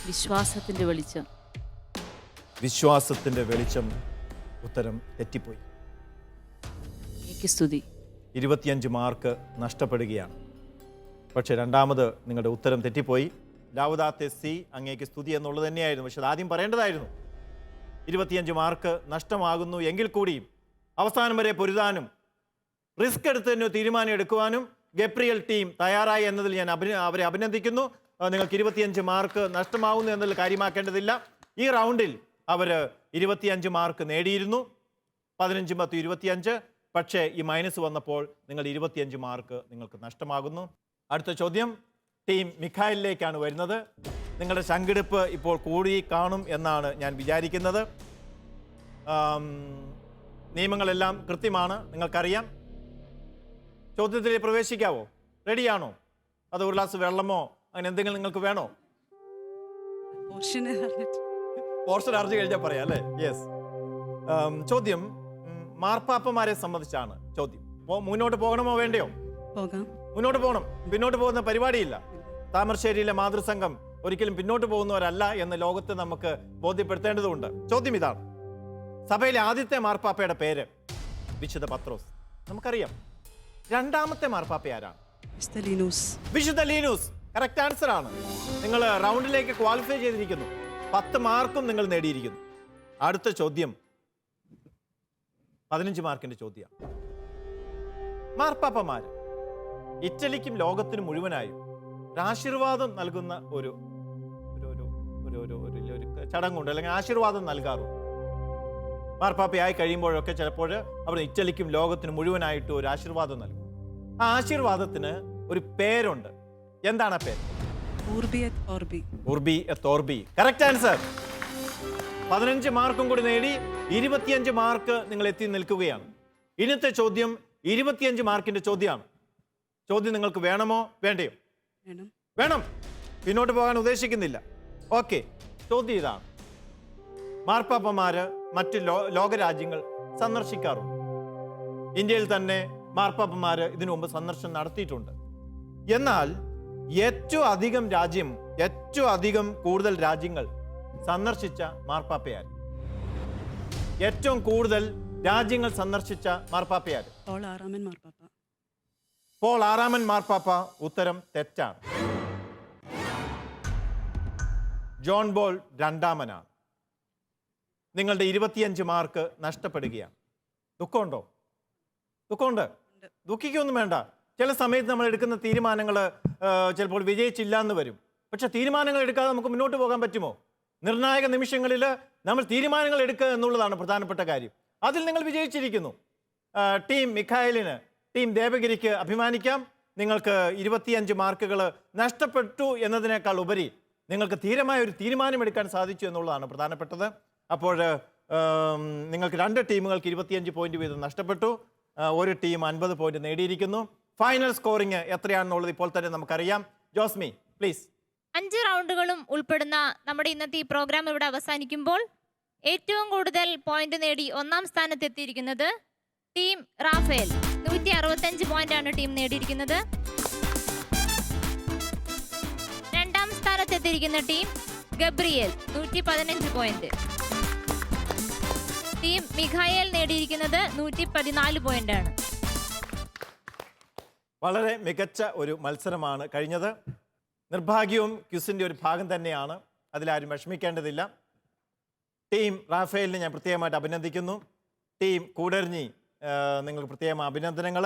വിശ്വാസത്തിന്റെ വെളിച്ചം. വിശ്വാസത്തിന്റെ വെളിച്ചം. ഉത്തരം തെറ്റിപ്പോയി. സ്തുതി. 25 മാർക്ക് നഷ്ടപ്പെടുകയാണ്. പക്ഷെ രണ്ടാമത് നിങ്ങളുടെ ഉത്തരം തെറ്റിപ്പോയി. ലാവുദാത്തെ സി, അങ്ങേക്ക് സ്തുതി എന്നുള്ളത് തന്നെയായിരുന്നു. പക്ഷെ അത് ആദ്യം പറയേണ്ടതായിരുന്നു. 25 മാർക്ക് നഷ്ടമാകുന്നു എങ്കിൽ കൂടിയും അവസാനം വരെ പൊരുതാനും റിസ്ക് എടുത്ത് തന്നെ തീരുമാനം എടുക്കുവാനും ഗബ്രിയേൽ ടീം തയ്യാറായി എന്നതിൽ ഞാൻ അവരെ അഭിനന്ദിക്കുന്നു. നിങ്ങൾക്ക് 25 മാർക്ക് നഷ്ടമാകുന്നു എന്നതിൽ കാര്യമാക്കേണ്ടതില്ല. ഈ റൗണ്ടിൽ അവർ 25 മാർക്ക് നേടിയിരുന്നു. 15-10 25. പക്ഷേ ഈ മൈനസ് വന്നപ്പോൾ നിങ്ങൾ 25 മാർക്ക് നിങ്ങൾക്ക് നഷ്ടമാകുന്നു. അടുത്ത ചോദ്യം ടീം മിഖായിലിലേക്കാണ് വരുന്നത്. നിങ്ങളുടെ ശങ്കെടുപ്പ് ഇപ്പോൾ കൂടി കാണും എന്നാണ് ഞാൻ വിചാരിക്കുന്നത്. നിയമങ്ങളെല്ലാം കൃത്യമാണ്, നിങ്ങൾക്കറിയാം. ചോദ്യത്തിൽ പ്രവേശിക്കാവോ? റെഡിയാണോ? അത് ഒരു ഗ്ലാസ് വെള്ളമോ അങ്ങനെ എന്തെങ്കിലും നിങ്ങൾക്ക് വേണോ? പോർഷൻ അറിഞ്ഞു കഴിഞ്ഞാൽ പറയാം അല്ലേ? യെസ്. ചോദ്യം മാർപ്പാപ്പമാരെ സംബന്ധിച്ചാണ് ചോദ്യം. മുന്നോട്ട് പോകണമോ വേണ്ടയോ? മുന്നോട്ട് പോകണം. പിന്നോട്ട് പോകുന്ന പരിപാടിയില്ല. താമരശ്ശേരിയിലെ മാതൃസംഘം ഒരിക്കലും പിന്നോട്ട് പോകുന്നവരല്ല എന്ന് ലോകത്തെ നമുക്ക് ബോധ്യപ്പെടുത്തേണ്ടതുണ്ട്. ചോദ്യം ഇതാണ്: സഭയിലെ ആദ്യത്തെ മാർപ്പാപ്പയുടെ പേര് വിശുദ്ധ പത്രോസ്, നമുക്കറിയാം. രണ്ടാമത്തെ മാർപ്പാപ്പ ആരാണ്? വിശുദ്ധ ലീനൂസ്. കറക്റ്റ് ആൻസർ ആണ്. നിങ്ങൾ റൗണ്ടിലേക്ക് ക്വാളിഫൈ ചെയ്തിരിക്കുന്നു. 10 മാർക്കും നിങ്ങൾ നേടിയിരിക്കുന്നു. അടുത്ത ചോദ്യം 15 മാർക്കിന്റെ ചോദ്യം. മാർപ്പാപ്പമാർ ഇറ്റലിക്കും ലോകത്തിനും മുഴുവനായും ആശീർവാദം നൽകുന്ന ഒരു ചടങ്ങുണ്ട്, അല്ലെങ്കിൽ ആശീർവാദം നൽകാറുണ്ട്. മാർപ്പാപ്പയായി കഴിയുമ്പോഴൊക്കെ ചിലപ്പോൾ അവർ ഇറ്റലിക്കും ലോകത്തിനും മുഴുവനായിട്ട് ഒരു ആശീർവാദം നൽകും. ആ ആശീർവാദത്തിന് ഒരു പേരുണ്ട്. എന്താണ് ആ പേര്? ഉർബി എത്ത് ഓർബി. Correct answer. 15 മാർക്കും കൂടി നേടി 25 മാർക്ക് നിങ്ങൾ എത്തി നിൽക്കുകയാണ്. ഇന്നത്തെ ചോദ്യം 25 മാർക്കിന്റെ ചോദ്യമാണ്. ചോദ്യം നിങ്ങൾക്ക് വേണമോ വേണ്ടയോ? വേണം. പിന്നോട്ട് പോകാൻ ഉദ്ദേശിക്കുന്നില്ല. ഓക്കെ, ചോദ്യം ഇതാണ്: മാർപ്പാപ്പമാര് മറ്റ് ലോകരാജ്യങ്ങൾ സന്ദർശിക്കാറുണ്ട്. ഇന്ത്യയിൽ തന്നെ മാർപ്പാപ്പമാര് ഇതിനു മുമ്പ് സന്ദർശനം നടത്തിയിട്ടുണ്ട്. എന്നാൽ ഏറ്റവും അധികം കൂടുതൽ രാജ്യങ്ങൾ സന്ദർശിച്ച മാർപ്പാപ്പയാർ? ഏറ്റവും കൂടുതൽ രാജ്യങ്ങൾ സന്ദർശിച്ച മാർപ്പാപ്പയാർ? പോൾ ആറാമൻ മാർപ്പാപ്പ. ഉത്തരം തെറ്റാണ്. ജോൺ ബോൾ രണ്ടാമനാണ്. നിങ്ങളുടെ 25 മാർക്ക് നഷ്ടപ്പെടുകയാണ്. ദുഃഖമുണ്ടോ? ദുഃഖമുണ്ട്. ദുഃഖിക്കൊന്നും വേണ്ട. ചില സമയത്ത് നമ്മൾ എടുക്കുന്ന തീരുമാനങ്ങൾ ചിലപ്പോൾ വിജയിച്ചില്ല എന്ന് വരും. പക്ഷെ തീരുമാനങ്ങൾ എടുക്കാതെ നമുക്ക് മുന്നോട്ട് പോകാൻ പറ്റുമോ? നിർണായക നിമിഷങ്ങളിൽ നമ്മൾ തീരുമാനങ്ങൾ എടുക്കുക എന്നുള്ളതാണ് പ്രധാനപ്പെട്ട കാര്യം. അതിൽ നിങ്ങൾ വിജയിച്ചിരിക്കുന്നു. ടീം മിഖായലിന്, ടീം ദേവഗിരിക്ക് അഭിമാനിക്കാം. നിങ്ങൾക്ക് 25 മാർക്കുകൾ നഷ്ടപ്പെട്ടു എന്നതിനേക്കാൾ ഉപരി നിങ്ങൾക്ക് ധീരമായ ഒരു തീരുമാനമെടുക്കാൻ സാധിച്ചു എന്നുള്ളതാണ് പ്രധാനപ്പെട്ടത്. അപ്പോൾ നിങ്ങൾക്ക് 2 ടീമുകൾക്ക് 25 പോയിന്റ് വീതം നഷ്ടപ്പെട്ടു. ഒരു ടീം 50 പോയിന്റ് നേടിയിരിക്കുന്നു. ഫൈനൽ സ്കോറിംഗ് എത്രയാണെന്നുള്ളത് ഇപ്പോൾ തന്നെ നമുക്കറിയാം. ജോസ്മി പ്ലീസ്. 5 റൗണ്ടുകളും ഉൾപ്പെടുന്ന നമ്മുടെ ഇന്നത്തെ ഈ പ്രോഗ്രാം ഇവിടെ അവസാനിക്കുമ്പോൾ ഏറ്റവും കൂടുതൽ പോയിന്റ് നേടി 1-ാം സ്ഥാനത്തെത്തിയിരിക്കുന്നത് ടീം റാഫേൽ. 165 പോയിന്റാണ് ടീം നേടിയിരിക്കുന്നത്. 2-ാം സ്ഥാനത്തെത്തിയിരിക്കുന്ന team Gabriel, 115 point. Team Mikhael നേടിയിരിക്കുന്നത് 114 പോയിന്റാണ്. വളരെ മികച്ച ഒരു മത്സരമാണ് കഴിഞ്ഞത്. നിർഭാഗ്യവും ക്വിസിൻ്റെ ഒരു ഭാഗം തന്നെയാണ്, അതിലാരും വിഷമിക്കേണ്ടതില്ല. ടീം റാഫേലിനെ ഞാൻ പ്രത്യേകമായിട്ട് അഭിനന്ദിക്കുന്നു. ടീം കൂടരഞ്ഞി, നിങ്ങൾക്ക് പ്രത്യേകം അഭിനന്ദനങ്ങൾ.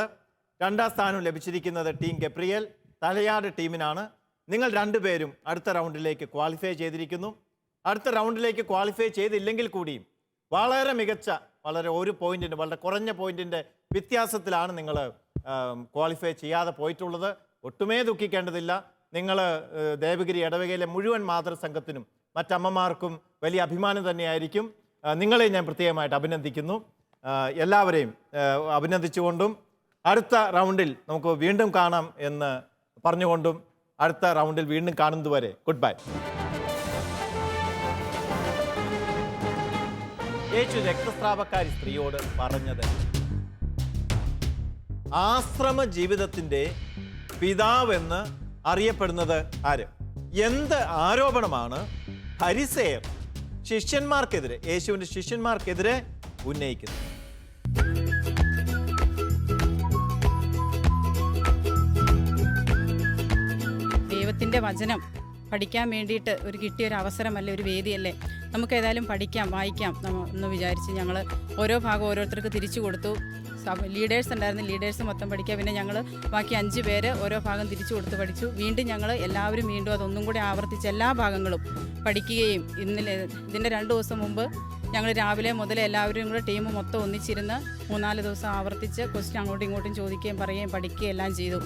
2-ാം സ്ഥാനം ലഭിച്ചിരിക്കുന്നത് ടീം ഗബ്രിയേൽ തലയാട് ടീമിനാണ്. നിങ്ങൾ 2 പേരും അടുത്ത റൗണ്ടിലേക്ക് ക്വാളിഫൈ ചെയ്തിരിക്കുന്നു. അടുത്ത റൗണ്ടിലേക്ക് ക്വാളിഫൈ ചെയ്തില്ലെങ്കിൽ കൂടിയും വളരെ മികച്ച, വളരെ വളരെ കുറഞ്ഞ പോയിന്റിൻ്റെ വ്യത്യാസത്തിലാണ് നിങ്ങൾ ക്വാളിഫൈ ചെയ്യാതെ പോയിട്ടുള്ളത്. ഒട്ടുമേ ദുഃഖിക്കേണ്ടതില്ല. നിങ്ങൾ ദേവഗിരി ഇടവകയിലെ മുഴുവൻ മാതൃസംഘത്തിനും മറ്റമ്മമാർക്കും വലിയ അഭിമാനം തന്നെയായിരിക്കും. നിങ്ങളെ ഞാൻ പ്രത്യേകമായിട്ട് അഭിനന്ദിക്കുന്നു. എല്ലാവരെയും അഭിനന്ദിച്ചുകൊണ്ടും അടുത്ത റൗണ്ടിൽ നമുക്ക് വീണ്ടും കാണാം എന്ന് പറഞ്ഞുകൊണ്ടും അടുത്ത റൗണ്ടിൽ വീണ്ടും കാണുന്നതുവരെ ഗുഡ് ബൈ. യേശു രക്തസ്രാവക്കാരി സ്ത്രീയോട് പറഞ്ഞത്: ആശ്രമ ജീവിതത്തിൻ്റെ പിതാവെന്ന് അറിയപ്പെടുന്നത് ആര്? എന്ത് ആരോപണമാണ് ഫരിസേയർ ശിഷ്യന്മാർക്കെതിരെ, യേശുവിൻ്റെ ശിഷ്യന്മാർക്കെതിരെ ഉന്നയിക്കുന്നത്? ദൈവത്തിൻ്റെ വചനം പഠിക്കാൻ വേണ്ടിയിട്ട് കിട്ടിയൊരു അവസരമല്ലേ, ഒരു വേദിയല്ലേ. നമുക്ക് ഏതായാലും പഠിക്കാം, വായിക്കാം എന്ന് വിചാരിച്ച് ഞങ്ങൾ ഓരോ ഭാഗം ഓരോരുത്തർക്ക് തിരിച്ചു കൊടുത്തു. ലീഡേഴ്സ് ഉണ്ടായിരുന്നു, ലീഡേഴ്സ് മൊത്തം പഠിക്കുക. പിന്നെ ഞങ്ങൾ ബാക്കി 5 പേര് ഓരോ ഭാഗം തിരിച്ചു കൊടുത്ത് പഠിച്ചു. വീണ്ടും ഞങ്ങൾ എല്ലാവരും വീണ്ടും അതൊന്നും കൂടി ആവർത്തിച്ച് എല്ലാ ഭാഗങ്ങളും പഠിക്കുകയും ഇതിൻ്റെ 2 ദിവസം മുമ്പ് ഞങ്ങൾ രാവിലെ മുതൽ എല്ലാവരും കൂടെ ടീം മൊത്തം ഒന്നിച്ചിരുന്ന് 3-4 ദിവസം ആവർത്തിച്ച് ക്വസ്റ്റ്യൻ അങ്ങോട്ടും ഇങ്ങോട്ടും ചോദിക്കുകയും പറയുകയും പഠിക്കുകയും എല്ലാം ചെയ്തു.